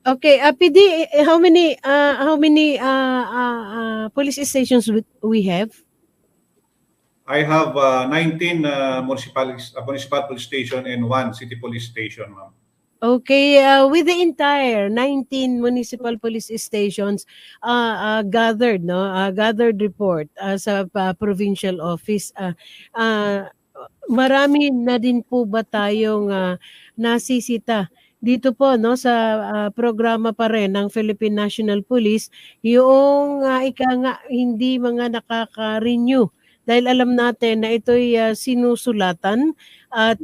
Okay, PD, how many police stations we have? I have 19 municipal police station and 1 city police station, ma'am. Okay, with the entire 19 municipal police stations gathered report sa provincial office, marami na din po ba tayong nasisita dito po sa programa pa rin ng Philippine National Police yung hindi mga nakaka-renew? Dahil alam natin na ito'y sinusulatan at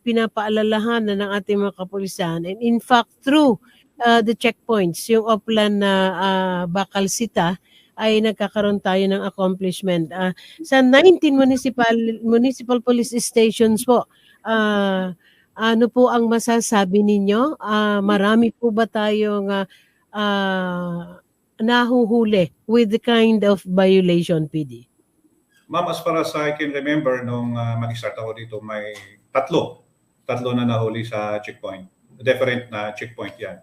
pinapaalalahanan ng ating mga kapulisan. And in fact, through the checkpoints, yung Oplan na Bakalsita, ay nagkakaroon tayo ng accomplishment. Sa 19 municipal police stations po, ano po ang masasabi ninyo? Marami po ba tayong nahuhuli with the kind of violation, PD? Ma'am, as far as I can remember, nung mag-start ako dito, may tatlo na nahuli sa checkpoint. Different na checkpoint yan.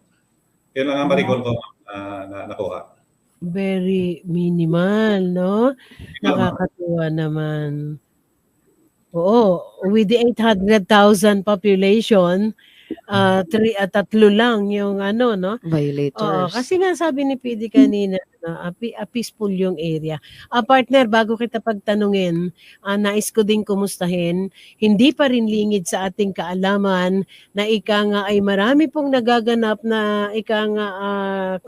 Yun lang ang marigol ko na nakuha. Very minimal, no? Nakakatuwa naman. Oo, with the 800,000 population, tatlo lang yung ano, no? Violators. Kasi nga sabi ni PD kanina, peaceful yung area. Partner, bago kita pagtanungin, nais ko din kumustahin, hindi pa rin lingid sa ating kaalaman na ika nga ay marami pong nagaganap na ika nga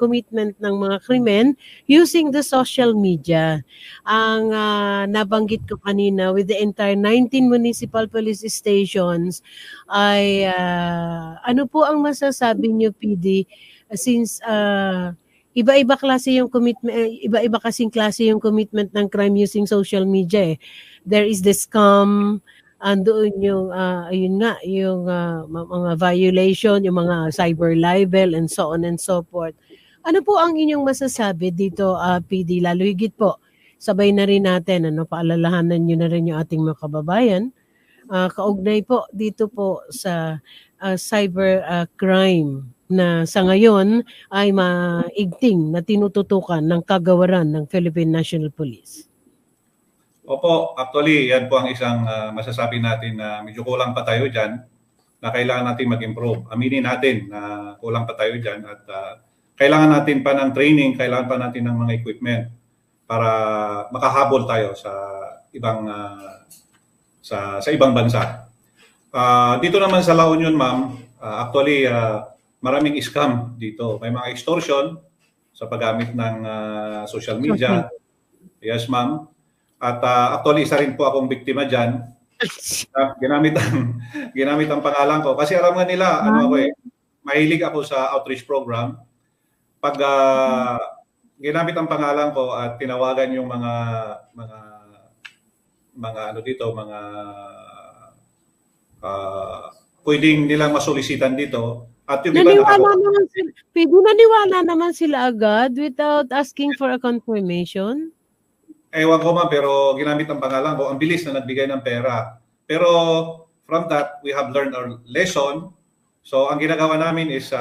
commitment ng mga krimen using the social media. Ang nabanggit ko kanina with the entire 19 municipal police stations ay ano po ang masasabi niyo, PD, since iba-iba klase yung commitment, iba-iba kasing klase yung commitment ng crime using social media. There is the scam, andoon yung ayun nga, yung mga violation, yung mga cyber libel and so on and so forth. Ano po ang inyong masasabi dito, PD, lalo higit po? Sabay na rin natin, paalalahanan nyo na rin yung ating mga kababayan. Kaugnay po dito po sa cyber crime na sa ngayon ay maigting na tinututukan ng kagawaran ng Philippine National Police. Opo, actually, yan po ang isang masasabi natin na medyo kulang pa tayo dyan na kailangan natin mag-improve. Aminin natin na kulang pa tayo dyan at kailangan natin pa ng training, kailangan pa natin ng mga equipment para makahabol tayo sa ibang sa ibang bansa. Dito naman sa La Union, ma'am, actually maraming scam dito. May mga extortion sa paggamit ng social media. Yes, ma'am. At actually, isa rin po akong biktima dyan. Ginamit ang pangalan ko. Kasi alam nga nila, mahilig ako sa outreach program. Pag ginamit ang pangalan ko at tinawagan yung mga pwedeng nilang masolisitan dito. At yung naniwala naman sila agad without asking for a confirmation? Ewan ko ma'am, pero ginamit ang pangalan ko. Ang bilis na nagbigay ng pera. Pero from that, we have learned our lesson. So ang ginagawa namin is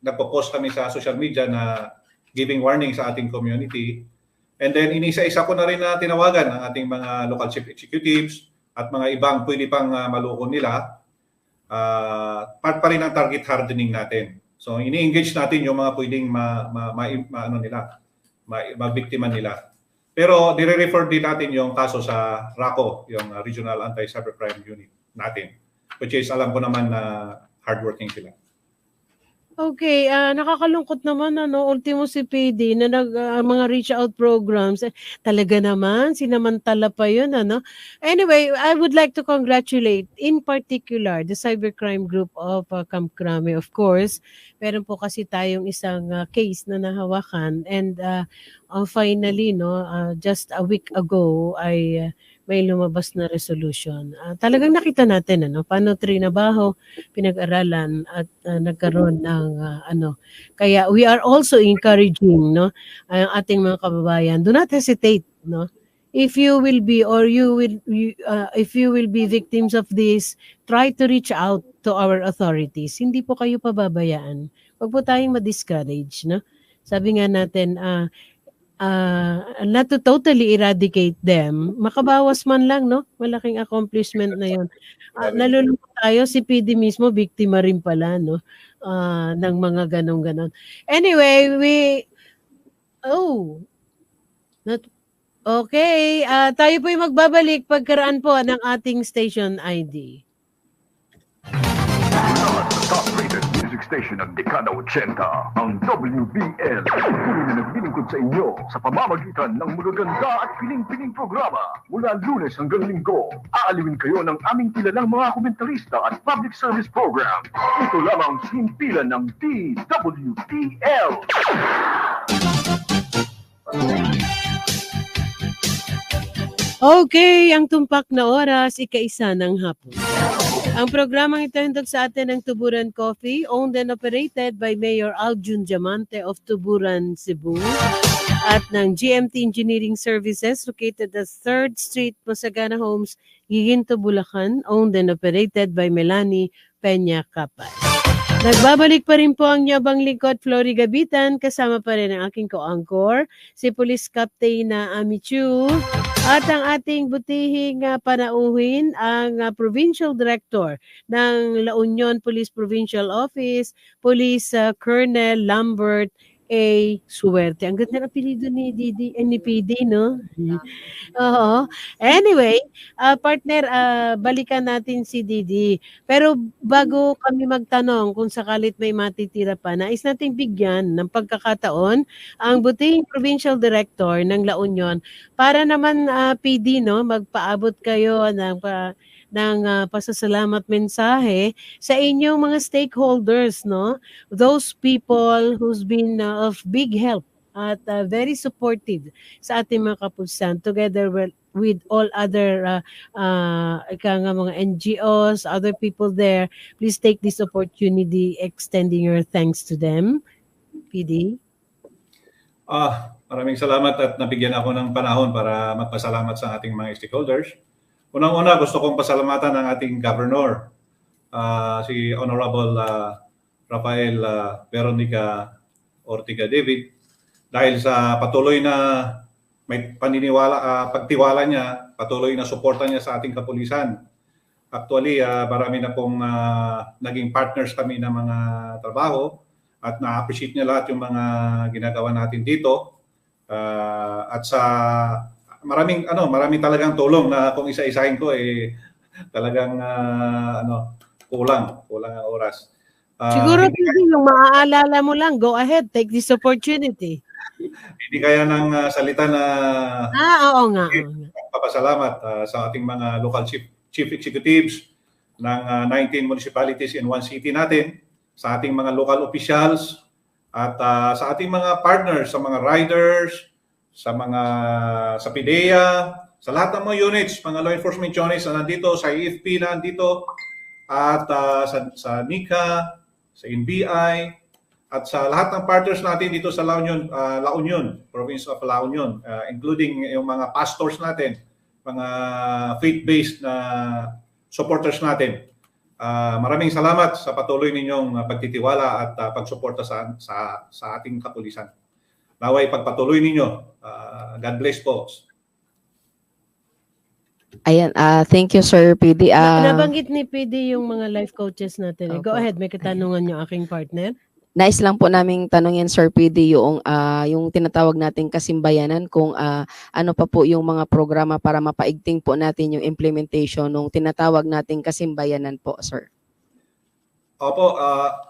nagpo-post kami sa social media na giving warning sa ating community. And then inisa-isa ko na rin na tinawagan ang ating mga local chief executives at mga ibang pwede pang maloko nila. Part pa rin ang target hardening natin. So ini-engage natin yung mga pwedeng magbiktima nila. Pero dire-refer din natin yung kaso sa RACO, yung Regional Anti-Cybercrime Unit natin, which is alam ko naman na hardworking sila. Okay, nakakalungkot naman ultimo si PD na mga reach out programs talaga naman sinamantala pa yun Anyway, I would like to congratulate in particular the cybercrime group of Camp Crame, of course. Meron po kasi tayong isang case na nahawakan and finally just a week ago ay may lumabas na resolution. Talagang nakita natin paano trinabaho, pinag-aralan at nagkaroon ng Kaya we are also encouraging ang ating mga kababayan. Do not hesitate, If you will be if you will be victims of this, try to reach out to our authorities. Hindi po kayo pababayaan. Huwag po tayong ma-discourage, Sabi nga natin, not to totally eradicate them, makabawas man lang, malaking accomplishment na yun. Nalulungkot tayo, si PD mismo, biktima rin pala, ng mga ganon-ganon. Anyway, okay, tayo po'y magbabalik pagkaraan po ng ating station ID. Top-rated music station ng dekada 80, ang WBL. Tuloy na naglilingkod sa inyo sa pamamagitan ng magaganda at piling-piling programa. Mula Lunes hanggang Linggo, aaliwin kayo ng aming kilalang mga komentarista at public service program. Ito lamang himpilan ng DWBL. Okay, ang tumpak na oras, ika-1 ng hapon. Ang programang ito hindog sa atin ng Tuburan Coffee, owned and operated by Mayor Aljun Diamante of Tuburan, Cebu, at ng GMT Engineering Services located at 3rd Street, Mosagana Homes, Giginto, Bulacan, owned and operated by Melanie Peña Capay. Nagbabalik pa rin po ang Yabang Lingkod, Flory Gabitan, kasama pa rin ang aking co-anchor, si Police Captain na Amichu, at ang ating butihing panauhin, ang Provincial Director ng La Union Police Provincial Office, Police Colonel Lambert A. Suwerte. Ang ganda ng apelido ni PD, no? Oo. Anyway, partner, balikan natin si Didi. Pero bago kami magtanong kung sakalit may matitira pa, nais nating bigyan ng pagkakataon ang butihing Provincial Director ng La Union para naman PD, no, magpaabot kayo ng pasasalamat mensahe sa inyong mga stakeholders, no? Those people who's been of big help at very supportive sa ating mga kapulisan, together with all other mga NGOs, other people there. Please take this opportunity extending your thanks to them. PD? Maraming salamat at nabigyan ako ng panahon para magpasalamat sa ating mga stakeholders. Unang-una, gusto kong pasalamatan ang ating governor, si Honorable Rafael Veronica Ortiga David, dahil sa patuloy na may pagtiwala niya, patuloy na suporta niya sa ating kapulisan. Actually, marami na pong naging partners kami ng mga trabaho at na-appreciate niya lahat yung mga ginagawa natin dito. At sa maraming talagang tulong na kung isa-isahin ko talagang kulang ang oras. Siguro yung maaalala mo lang, go ahead, take this opportunity. Hindi kaya ng salita na oo nga. Papasalamat sa ating mga local chief executives ng 19 municipalities in one city natin, sa ating mga local officials at sa ating mga partners, sa mga riders, sa PIDEA, sa lahat ng mga units, mga law enforcement units na nandito, sa AFP na nandito, at sa NICA, sa NBI, at sa lahat ng partners natin dito sa La Union, Province of La Union, including yung mga pastors natin, mga faith-based na supporters natin. Maraming salamat sa patuloy ninyong pagtitiwala at pagsuporta sa ating kapulisan. Naway pagpatuloy ninyo. God bless po. Ayan, thank you Sir PD. Nabanggit ni PD yung mga life coaches natin. Go ahead, may katanungan yung aking partner. Nais lang po naming tanungin Sir PD yung tinatawag nating kasimbayanan, kung ano pa po yung mga programa para mapaigting po natin yung implementation ng tinatawag nating kasimbayanan po, Sir. Opo,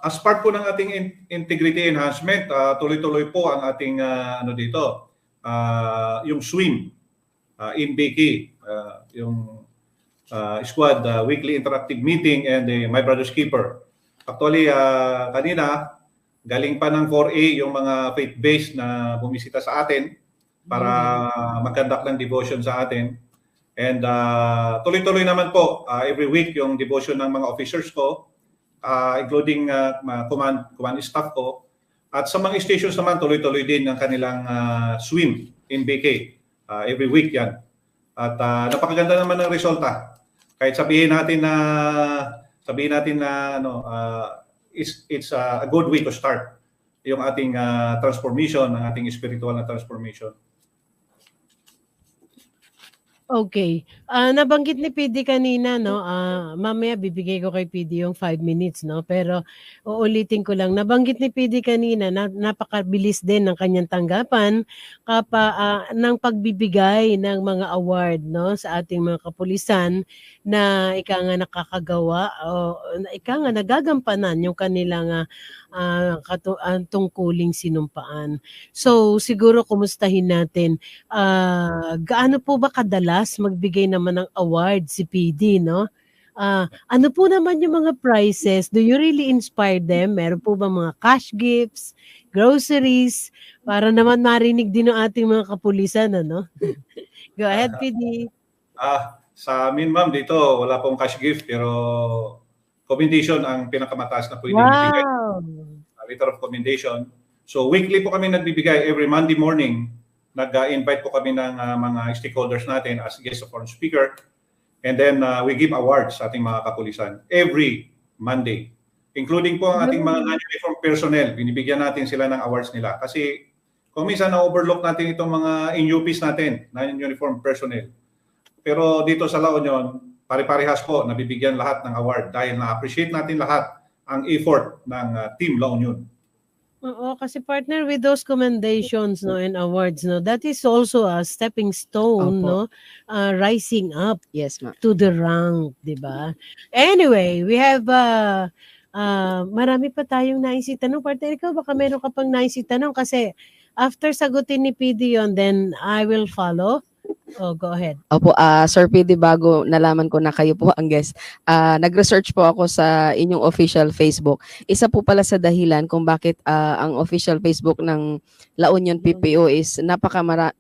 as part po ng ating integrity enhancement, tuloy-tuloy po ang ating dito, yung swim in Beki, yung squad weekly interactive meeting and My Brother's Keeper. Actually, kanina, galing pa ng 4A yung mga faith-based na bumisita sa atin para mag-conduct ng devotion sa atin. And tuloy-tuloy naman po, every week yung devotion ng mga officers ko, including command staff ko. At sa mga stations naman, tuloy-tuloy din ang kanilang swim in BK. Every week yan. At napakaganda naman ng resulta. Kahit sabihin natin na it's a good way to start yung ating transformation, ang ating spiritual na transformation. Okay. Nabanggit ni PD kanina, no? Mamaya bibigay ko kay PD yung 5 minutes, no? Pero uulitin ko lang. Nabanggit ni PD kanina na napakabilis din ng kanyang tanggapan ng pagbibigay ng mga award, no, sa ating mga kapulisan na ika nga nakakagawa o ika nga nagagampanan yung kanilang tungkuling sinumpaan. So siguro kumustahin natin, gaano po ba kadalas magbigay naman ng award si PD, no? Ano po naman yung mga prizes? Do you really inspire them? Meron po ba mga cash gifts, groceries, para naman marinig din ng ating mga kapulisan, ano? Go ahead, PD. Sa amin, ma'am, dito wala pong cash gift pero commendation ang pinakamataas na pwedeng ibigay. Letter of commendation. So weekly po kami nagbibigay every Monday morning. Nag-invite po kami ng mga stakeholders natin as guest of honor speaker. And then we give awards sa ating mga kapulisan every Monday. Including po ang ating mga non-uniform personnel. Binibigyan natin sila ng awards nila. Kasi kung minsan na-overlook natin itong mga in-UPs natin, non-uniform personnel. Pero dito sa La Union, pare-parehas po, nabibigyan lahat ng award dahil na-appreciate natin lahat ang effort ng Team La Union. Oo, kasi partner with those commendations and awards, that is also a stepping stone, rising up to the rank, di ba? Anyway, we have marami pa tayong nais itanong. Partner, ikaw baka meron ka pang nais itanong kasi after sagutin ni PD yon, then I will follow. Oh, go ahead. Opo, Sir PD, bago nalaman ko na kayo po ang guest, nag-research po ako sa inyong official Facebook. Isa po pala sa dahilan kung bakit ang official Facebook ng La Union PPO is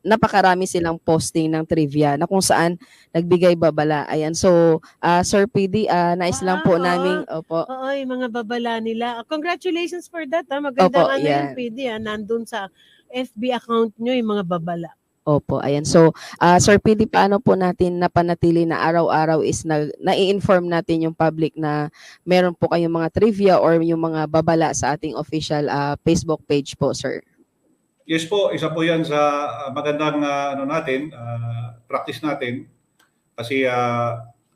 napakarami silang posting ng trivia na kung saan nagbigay babala. Ayan, so Sir PD, nais lang po namin, opo. Oo, yung mga babala nila. Congratulations for that. Magandang yung PD. Nandun sa FB account nyo yung mga babala. Opo, ayan. So, Sir PD, paano po natin napanatili na araw-araw is na-i-inform natin yung public na meron po kayong mga trivia or yung mga babala sa ating official Facebook page po, sir? Yes po, isa po yan sa magandang practice natin. Kasi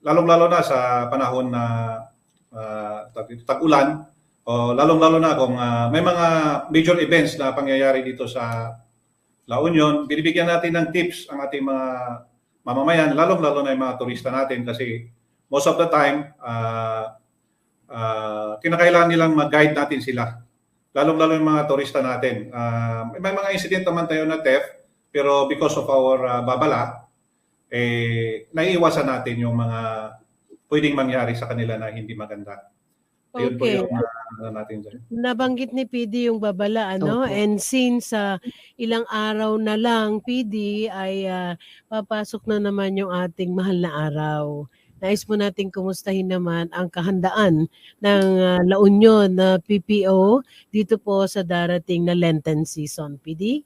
lalong-lalo na sa panahon na tag-ulan, o lalong-lalo na kung may mga major events na pangyayari dito sa La Union, binibigyan natin ng tips ang ating mga mamamayan, lalong-lalo na yung mga turista natin kasi most of the time, kinakailangan nilang mag-guide natin sila. Lalong-lalo yung mga turista natin. May mga incident naman tayo na theft, pero because of our babala, naiiwasan natin yung mga pwedeng mangyari sa kanila na hindi maganda. Yun po yung natin dyan. Nabanggit ni PD yung babala, and since ilang araw na lang, PD, ay papasok na naman yung ating mahal na araw. Nais po natin kumustahin naman ang kahandaan ng La Union na PPO dito po sa darating na Lenten season, PD?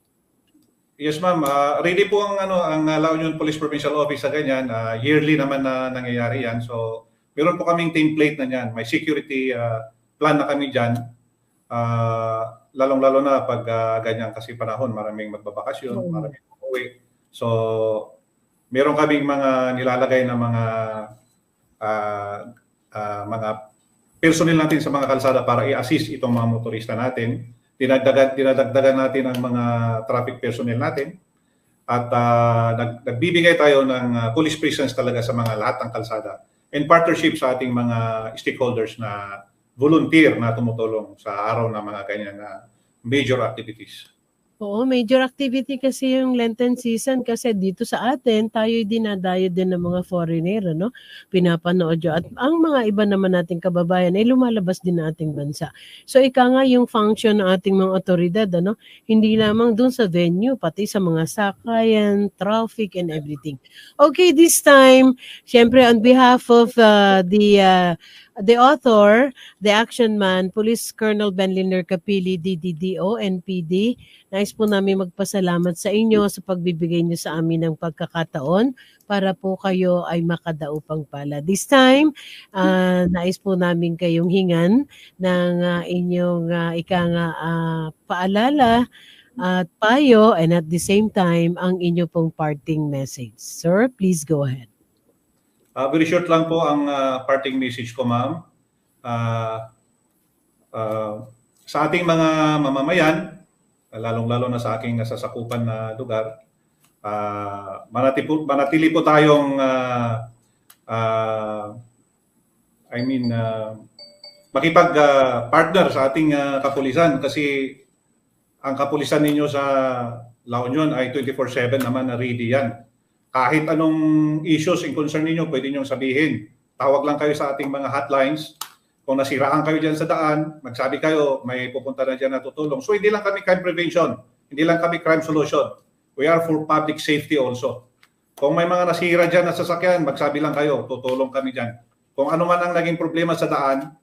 Yes, ma'am. Ready po ang La Union Police Provincial Office sa ganyan. Yearly naman na nangyayari yan. So, meron po kaming template na yan. May security plan na kami dyan. Lalong-lalo na pag ganyan kasi panahon, maraming magbabakasyon, maraming umuwi. So, meron kaming mga nilalagay na mga personnel natin sa mga kalsada para i-assist itong mga motorista natin. Dinadagdagan natin ang mga traffic personnel natin. At nagbibigay tayo ng police presence talaga sa mga lahat ng kalsada. In partnership sa ating mga stakeholders na volunteer na tumutulong sa araw na mga ganyan na major activities. Oo, major activity kasi yung Lenten season kasi dito sa atin, tayo'y dinadayo din ng mga foreigner, pinapanood yun. At ang mga iba naman nating kababayan ay lumalabas din na ating bansa. So ika nga yung function ng ating mga otoridad, hindi lamang dun sa venue, pati sa mga sakayan, traffic, and everything. Okay, this time, syempre on behalf of the author, the action man, Police Colonel Benliner Capili, DDDO, NPD, nais po namin magpasalamat sa inyo sa pagbibigay niyo sa amin ng pagkakataon para po kayo ay makadaupang pala. This time, nais po namin kayong hingan ng inyong paalala at payo, and at the same time, ang inyo pong parting message. Sir, please go ahead. Very short lang po ang parting message ko, ma'am. Sa ating mga mamamayan, lalong-lalo na sa aking nasasakupan na lugar, manatili po tayong makipag-partner sa ating kapulisan kasi ang kapulisan ninyo sa La Union ay 24/7 naman na ready yan. Kahit anong issues and concern ninyo, pwede nyo sabihin. Tawag lang kayo sa ating mga hotlines. Kung nasiraan kayo dyan sa daan, magsabi kayo, may pupunta na dyan na tutulong. So hindi lang kami crime prevention, hindi lang kami crime solution. We are for public safety also. Kung may mga nasira dyan na sasakyan, magsabi lang kayo, tutulong kami dyan. Kung ano man ang naging problema sa daan,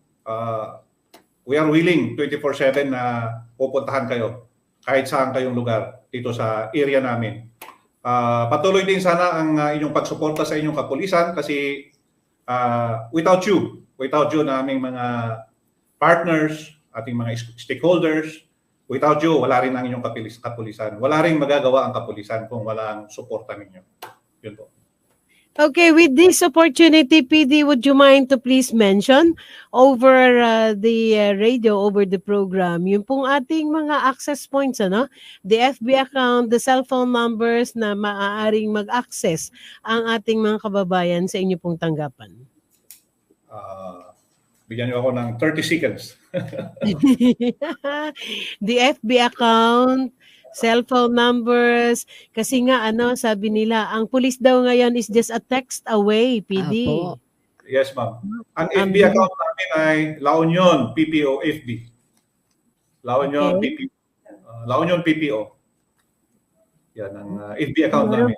we are willing 24/7 na pupuntahan kayo kahit saan kayong lugar dito sa area namin. Patuloy din sana ang inyong pagsuporta sa inyong kapulisan kasi without you na aming mga partners, ating mga stakeholders, without you, wala rin ang inyong kapulisan. Wala rin magagawa ang kapulisan kung walang suporta ninyo. Yun po. Okay, with this opportunity, PD, would you mind to please mention over the radio, over the program, yung pong ating mga access points, ano? The FB account, the cell phone numbers na maaaring mag-access ang ating mga kababayan sa inyo pong tanggapan. Bigyan niyo ako ng 30 seconds. The FB account, cell phone numbers, kasi nga sabi nila, ang pulis daw ngayon is just a text away, PD. Yes, ma'am. Ang FB account namin ay La Union PPO FB. La Union PPO. La Union PPO. Yan ang FB account namin.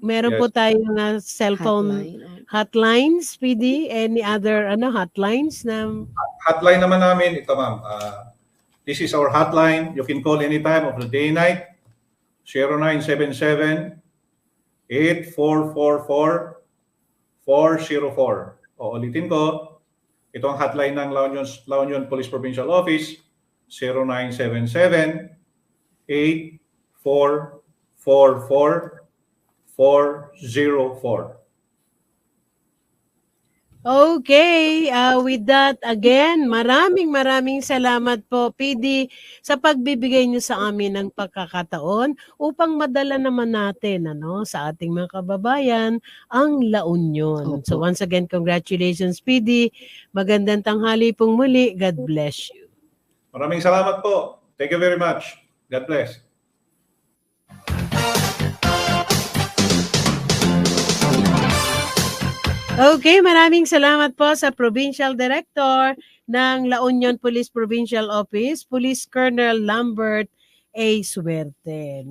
Meron po tayong cellphone hotlines, PD? Any other hotlines na? Hotline naman namin, ito ma'am. This is our hotline. You can call anytime of the day and night. 0977-8444-404. O ulitin ko, ito ang hotline ng La Union Police Provincial Office. 0977-8444-404. Okay, with that again, maraming salamat po, PD, sa pagbibigay niyo sa amin ng pagkakataon upang madala naman natin sa ating mga kababayan ang La Union. So once again, congratulations, PD. Magandang tanghali pong muli. God bless you. Maraming salamat po. Thank you very much. God bless. Okay, maraming salamat po sa Provincial Director ng La Union Police Provincial Office, Police Colonel Lambert A. Suerte.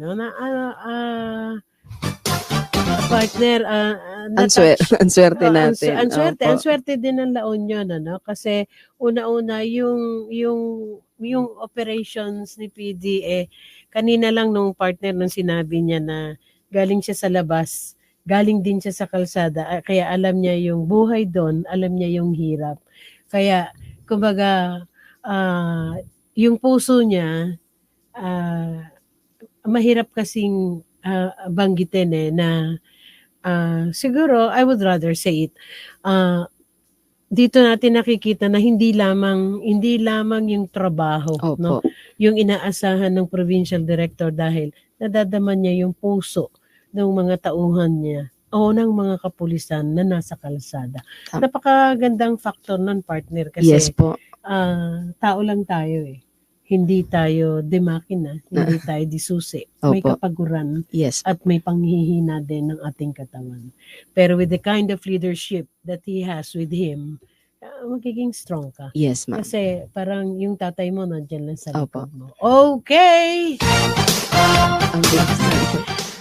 Partner, answerte natin. Answerte din ng La Union, kasi una-una yung operations ni PD, kanina lang nung partner nung sinabi niya na galing siya sa labas, galing din siya sa kalsada, kaya alam niya yung buhay doon, alam niya yung hirap. Kaya, kumbaga, yung puso niya, mahirap kasing banggitin na siguro, I would rather say it, dito natin nakikita na hindi lamang yung trabaho, yung inaasahan ng provincial director dahil nadadaman niya yung puso ng mga tauhan niya o ng mga kapulisan na nasa kalsada. Napakagandang factor ng partner kasi tao lang tayo Hindi tayo demakina, hindi tayo disusi. May kapaguran at may panghihina din ng ating katawan. Pero with the kind of leadership that he has with him, magiging strong ka. Yes, ma'am. Kasi parang yung tatay mo nandiyan lang sa likod mo. Okay!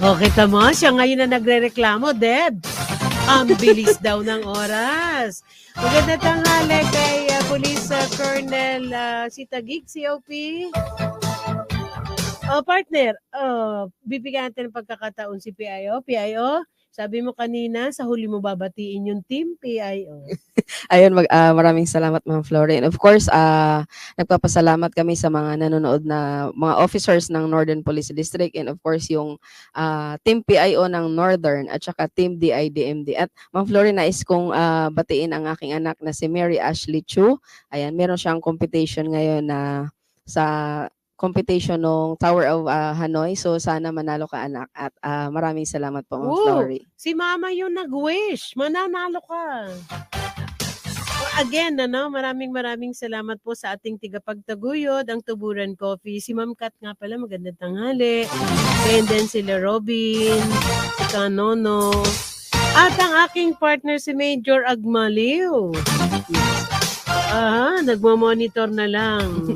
Kita mo, siya ngayon na nagre-reklamo, Deb. Ang bilis daw ng oras. Maganda tanghali kay Police Colonel Sitagig, COP. Partner, bibigyan natin ng pagkakataon si PIO. PIO, sabi mo kanina, sa huli mo babatiin yung team PIO. Ayun, maraming salamat, Ma'am Flory. And of course, nagpapasalamat kami sa mga nanonood na mga officers ng Northern Police District and of course yung Team PIO ng Northern at saka Team DIDMD. At Ma'am Flory, nais kong batiin ang aking anak na si Mary Ashley Chu. Ayan, meron siyang competition ngayon na sa competition ng Tower of Hanoi. So sana manalo ka, anak. At maraming salamat po, Ma'am Flory. Si Mama yung nag-wish. Mananalo ka. Again, maraming salamat po sa ating tigapagtaguyod, ang Tuburan Coffee. Si Ma'am Kat nga pala, magandang tanghali. And then sila Robin, si Kanono, at ang aking partner si Major Agmaliw. Nagmo-monitor na lang.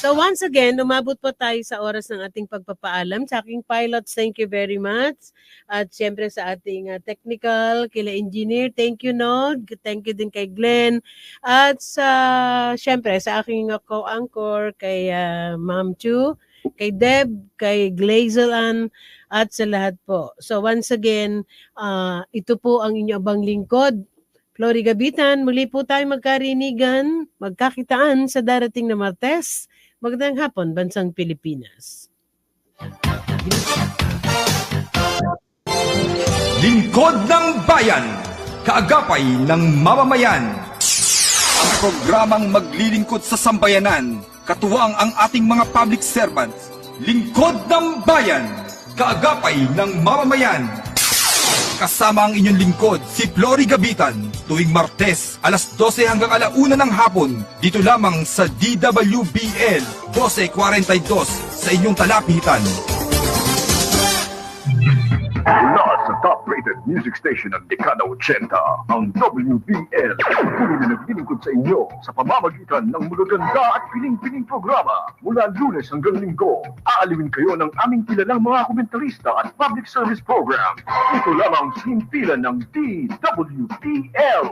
So once again, umabot po tayo sa oras ng ating pagpapaalam. Sa aking pilots, thank you very much. At siyempre sa ating technical, kila engineer, thank you, no? Thank you din kay Glenn. At siyempre sa aking co-anchor, kay Ma'am Chu, kay Deb, kay Glazelan, at sa lahat po. So once again, ito po ang inyong abang lingkod, Flory Gabitan. Muli po tayo magkarinigan, magkakitaan sa darating na Martes. Magandang hapon, Bansang Pilipinas. Lingkod ng Bayan, kaagapay ng mamamayan. Ang programang maglilingkod sa sambayanan, katuwang ang ating mga public servants. Lingkod ng Bayan, kaagapay ng mamamayan. Kasama ang inyong lingkod, si Flory Gabitan, tuwing Martes, alas 12 hanggang alauna ng hapon, dito lamang sa DWBL 1242 sa inyong talapitan. Mula sa top-rated music station ng Dekada 80, ang WBL. Patuloy na naglilingkod sa inyo sa pamamagitan ng magaganda at piling-piling programa. Mula Lunes hanggang Linggo, aaliwin kayo ng aming kilalang mga komentarista at public service program. Ito lamang sinimpilan ng DWBL.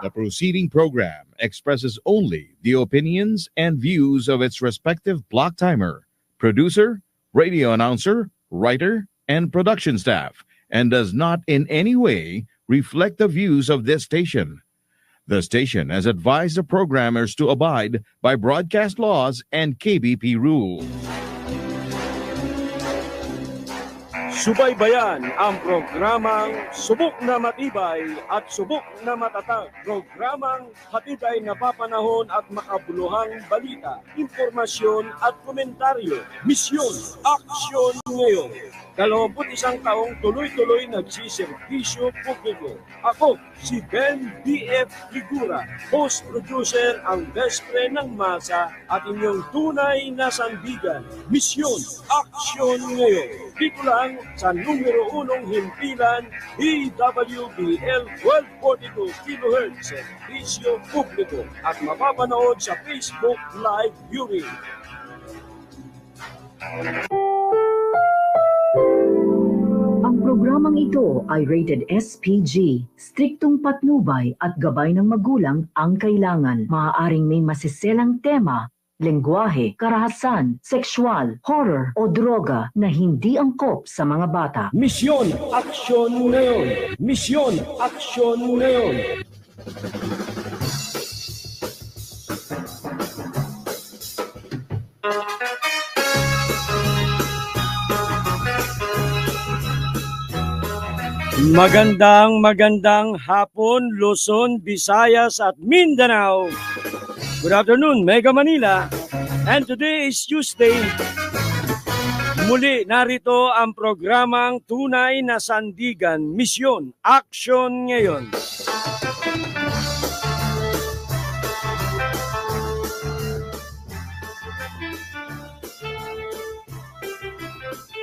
The proceeding program expresses only the opinions and views of its respective block timer, producer, radio announcer, writer, and production staff, and does not in any way reflect the views of this station. The station has advised the programmers to abide by broadcast laws and KBP rules. Subaybayan ang programang Subok na Matibay at Subok na Matatag. Programang hatid ay napapanahon at makabuluhang balita, impormasyon at komentaryo. Misyon, aksyon ngayon. 21 taong tuloy-tuloy nagsiservisyo publiko. Ako, si Ben B.F. Figura, host-producer ang best friend ng masa at inyong tunay na sandigan. Misyon, aksyon ngayon. Dito lang sa numero 1 himpilan, DWBL 1242 kHz, servisyo publiko at mapapanood sa Facebook Live Viewing. Ang programang ito ay rated SPG. Striktong patnubay at gabay ng magulang ang kailangan. Maaaring may masiselang tema, lengguwahe, karahasan, sexual, horror o droga na hindi angkop sa mga bata. Misyon, aksyon ngayon! Misyon, aksyon ngayon! Magandang hapon, Luzon, Visayas at Mindanao. Good afternoon, Mega Manila. And today is Tuesday. Muli narito ang programang Tunay na Sandigan, Misyon, Action ngayon.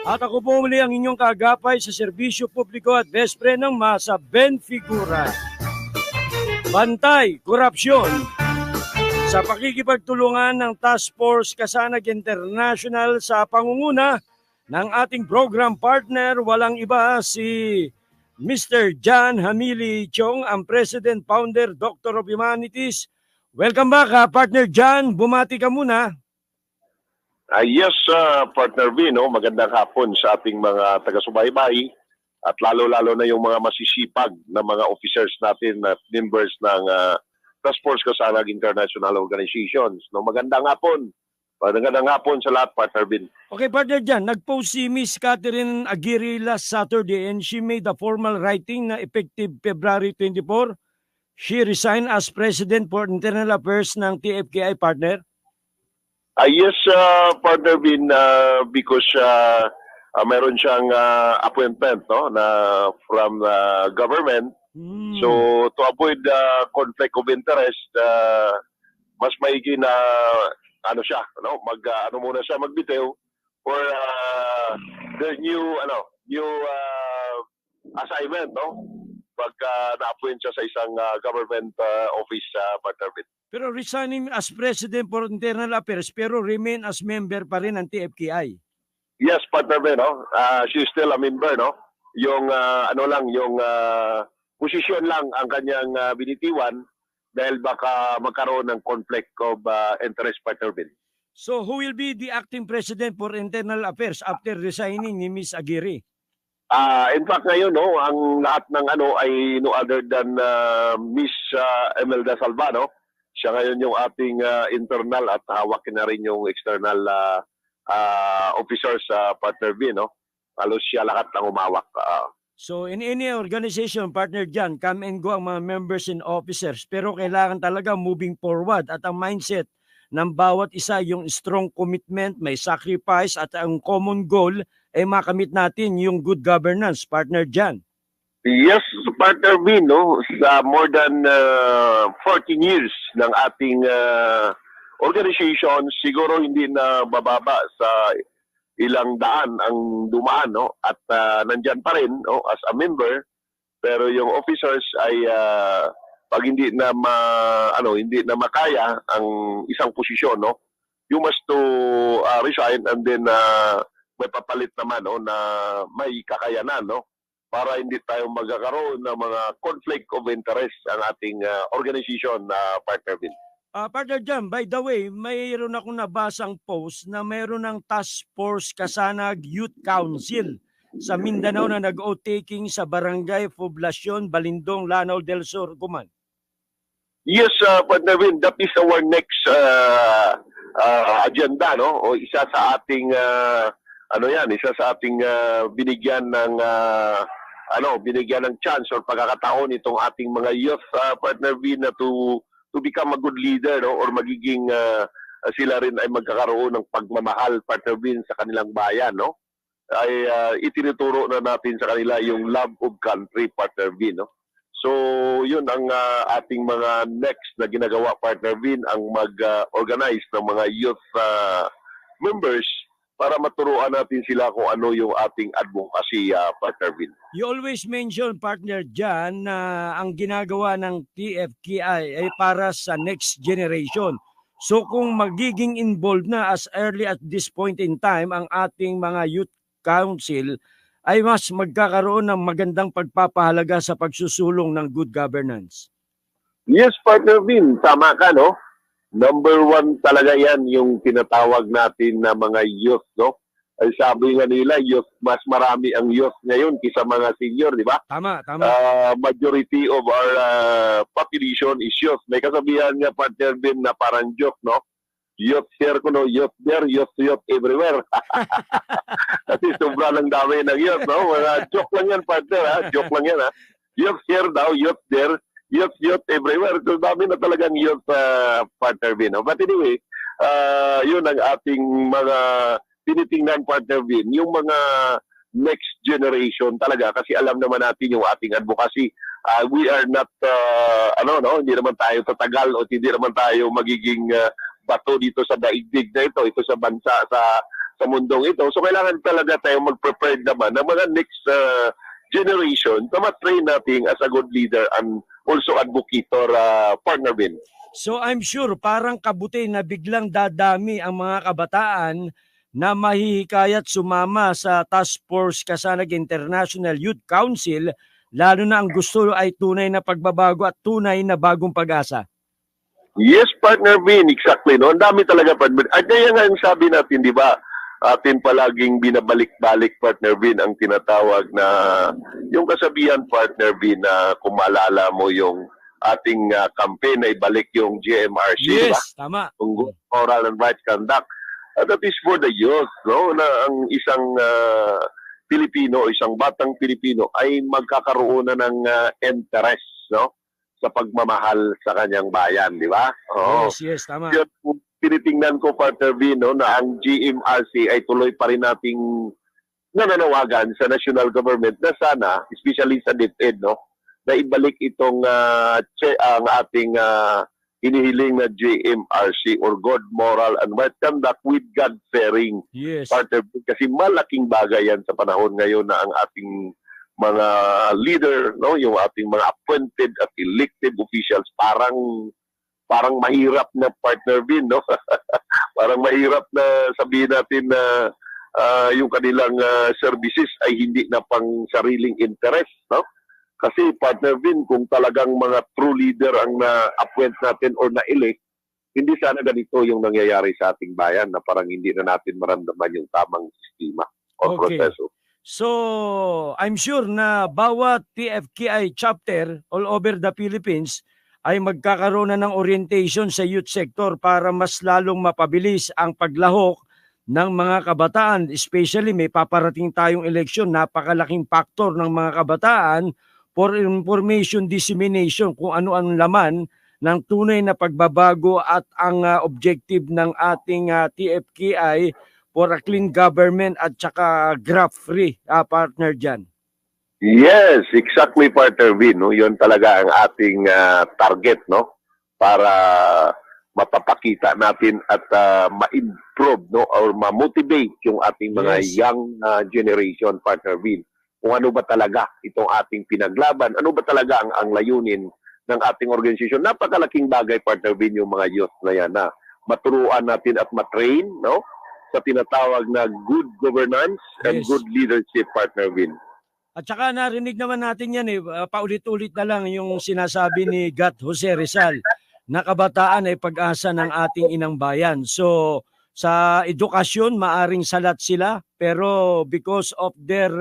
At ako po muli ang inyong kaagapay sa serbisyo publiko at best friend ng masa, Ben Figura. Bantay, korupsyon. Sa pakikipagtulungan ng Task Force Kasanag International sa pangunguna ng ating program partner, walang iba si Mr. John Hamili Chong, ang President Founder, Doctor of Humanities. Welcome back, Partner John. Bumati ka muna. Yes, Partner Vino, magandang hapon sa ating mga taga-subaybay at lalo-lalo na yung mga masisipag na mga officers natin at members ng Task Force Kasanag International Organizations. No, magandang hapon. Magandang hapon sa lahat, Partner Vin. Okay, Partner Jan, nag-post si Miss Catherine Aguirre last Saturday and she made a formal writing na effective February 24. She resigned as President for Internal Affairs ng TFKI, Partner. Yes, Partner Vin, because meron siyang appointment, no, na from government. So to avoid conflict of interest, mas maigi na ano siya, no, muna siya magbitaw for the new assignment, no, pag na-appoint siya sa isang government office, Partner Vin. Pero resigning as President for Internal Affairs pero remain as member pa rin ng TFKI. Yes, partner Ben, no? She's still a member, no? Yung ano lang, yung posisyon lang ang kanyang binitiwan dahil baka magkaroon ng conflict of interest, partner Ben. So who will be the acting president for Internal Affairs after resigning ni Ms. Aguirre? In fact ngayon, no, ang lahat ng ano ay no other than Ms. Imelda Salva, no? Siya ngayon yung ating internal at hawakin na rin yung external officers sa partner B, no? Halos siya lahat lang umawak. So in any organization, partner dyan, come and go ang mga members and officers. Pero kailangan talaga moving forward at ang mindset ng bawat isa yung strong commitment, may sacrifice at ang common goal ay makamit natin yung good governance, partner dyan. Yes, partner B, no? Sa more than 14 years ng ating organization, siguro hindi na bababa sa ilang daan ang dumaan, no? At nandyan pa rin, no? As a member, pero yung officers ay pag hindi na hindi na makaya ang isang posisyon, no? You must to resign and then may papalit naman, no, na may kakayanan, no? Para hindi tayo magkakaroon ng mga conflict of interest ang ating organization na partner bin. Partner Jam, by the way, mayroon akong nabasang post na mayroon ng Task Force Kasanag Youth Council sa Mindanao na nag-o-taking sa Barangay Poblacion, Balindong, Lanao del Sur, Guman. Yes, partner bin, that is our next agenda, no? O isa sa ating isa sa ating binigyan ng binigyan ng chance or pagkakataon itong ating mga youth partner B na to become a good leader, no? Or magiging sila rin ay magkakaroon ng pagmamahal, partner B, sa kanilang bayan, no? Ay itinuturo na natin sa kanila yung love of country, partner B, no? So yun ang ating mga next na ginagawa, partner B, ang mag-organize ng mga youth members para maturuan natin sila kung ano yung ating advocacy, partner Vin. You always mention, partner Jan, na ang ginagawa ng TFKI ay para sa next generation. So kung magiging involved na as early at this point in time ang ating mga youth council, ay mas magkakaroon ng magandang pagpapahalaga sa pagsusulong ng good governance. Yes, partner Vin, tama ka, no? Number one talaga yan, yung tinatawag natin na mga youth, no? Ay sabi nga nila, youth, mas marami ang youth ngayon kaysa mga senior, di ba? Tama, tama. Majority of our population is youth. May kasabihan nga, partner din, na parang joke, no? Youth here, no? Youth there, youth everywhere. Kasi sobra lang dami ng youth, no? Joke lang yan, partner, ha? Joke lang yan, ha? Youth here daw, youth there, youth everywhere. So dami na talagang youth, partner Vin. But anyway, yun ang ating mga tinitingnan, partner Vin. Yung mga next generation talaga, kasi alam naman natin yung ating advocacy. We are not, hindi naman tayo tatagal o hindi naman tayo magiging bato dito sa daigdig na ito sa bansa, sa mundong ito. So kailangan talaga tayo mag-prepare naman ng mga next generation na ma-train natin as a good leader and also advocator, partner Vin. So I'm sure parang kabuti na biglang dadami ang mga kabataan na mahihikayat sumama sa Task Force Kasanag International Youth Council, lalo na ang gusto ay tunay na pagbabago at tunay na bagong pag-asa. Yes, partner Vin, exactly. No? Ang dami talaga, partner. At kaya nga ang sabi natin, di ba, atin palaging binabalik-balik, partner Vin, ang tinatawag na yung kasabihan, partner Vin, na kung maalala mo yung ating campaign na ibalik yung GMRC. Yes, diba? Tama. Yung Good Moral and Right Conduct. That is for the youth, no? Na ang isang Pilipino, isang batang Pilipino ay magkakaroon na ng interest, no? Sa pagmamahal sa kanyang bayan, di ba? Oh. Yes, tama. Kung tinitingnan ko, partner V, no, na ang GMRC ay tuloy pa rin nating nananawagan sa national government na sana, especially sa DepEd, no, na ibalik itong ang ating hinihiling na GMRC or Good Moral and Right Conduct with God-fearing. Yes. Partner, kasi malaking bagay yan sa panahon ngayon na ang ating mga leader, no, yung ating mga appointed at elected officials parang parang mahirap na, partner Vin, no? Parang mahirap na sabihin natin na yung kanilang services ay hindi na pang sariling interest, no? Kasi, partner Vin, kung talagang mga true leader ang na-appoint natin or na-elect, hindi sana ganito yung nangyayari sa ating bayan na parang hindi na natin maramdaman yung tamang sistema o proseso. So, I'm sure na bawat TFKI chapter all over the Philippines ay magkakaroon na ng orientation sa youth sector para mas lalong mapabilis ang paglahok ng mga kabataan. Especially may paparating tayong eleksyon, napakalaking factor ng mga kabataan for information dissemination kung ano ang laman ng tunay na pagbabago at ang objective ng ating TFKI for a clean government at saka graft-free, partner dyan. Yes, exactly, partner Vin. No? Yun talaga ang ating target, no? Para mapapakita natin at ma-improve, no? Or ma-motivate yung ating mga young generation, partner Vin. Kung ano ba talaga itong ating pinaglaban, ano ba talaga ang layunin ng ating organisasyon. Napakalaking bagay, partner Vin, yung mga youth na yan na maturuan natin at matrain, no? Sa tinatawag na good governance and good leadership, partner Vin. At saka narinig naman natin yan paulit-ulit na lang yung sinasabi ni Gat Jose Rizal na kabataan ay pag-asa ng ating inang bayan. So sa edukasyon maaring salat sila pero because of their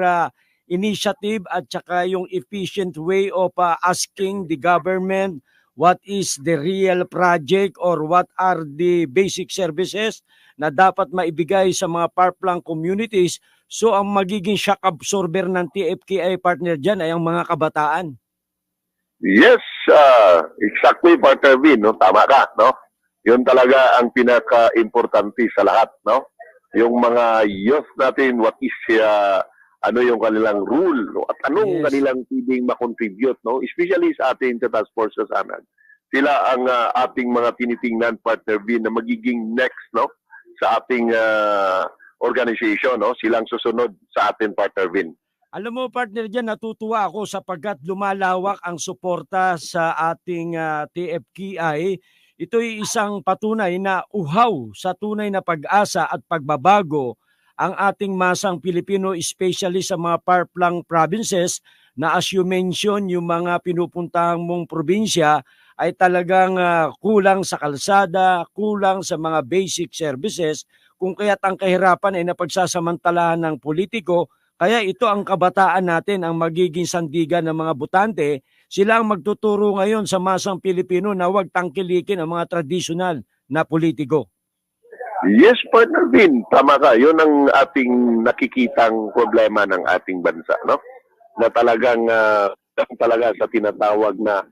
initiative at saka yung efficient way of asking the government what is the real project or what are the basic services na dapat maibigay sa mga far-flung communities. So ang magiging shock absorber ng TFKI, partner dyan ay ang mga kabataan. Yes, exactly, partner Vin, no? Tama ka, no? Yun talaga ang pinaka-importante sa lahat, no? Yung mga youth natin, what is ano yung kanilang rule, no? At anong kanilang pwedeng makontribute, no? Especially sa atin sa Task Force sa Sanag. Sila ang ating mga tinitingnan, partner Vin, na magiging next, no? Sa ating organization, no? Silang susunod sa atin, partner Vin. Alam mo, partner dyan, natutuwa ako sapagkat lumalawak ang suporta sa ating TFKI. Ito'y isang patunay na uhaw sa tunay na pag-asa at pagbabago ang ating masang Pilipino, especially sa mga far-flung provinces na as you mention, yung mga pinupuntahang mong probinsya ay talagang kulang sa kalsada, kulang sa mga basic services, kung kaya't ang kahirapan ay napagsasamantalahan ng politiko. Kaya ito ang kabataan natin ang magiging sandigan ng mga botante. Sila ang magtuturo ngayon sa masang Pilipino na huwag tangkilikin ang mga tradisyonal na politiko. Yes, partner Vin, tama ka. Yun ang ating nakikitang problema ng ating bansa, no? Na talagang talaga sa tinatawag na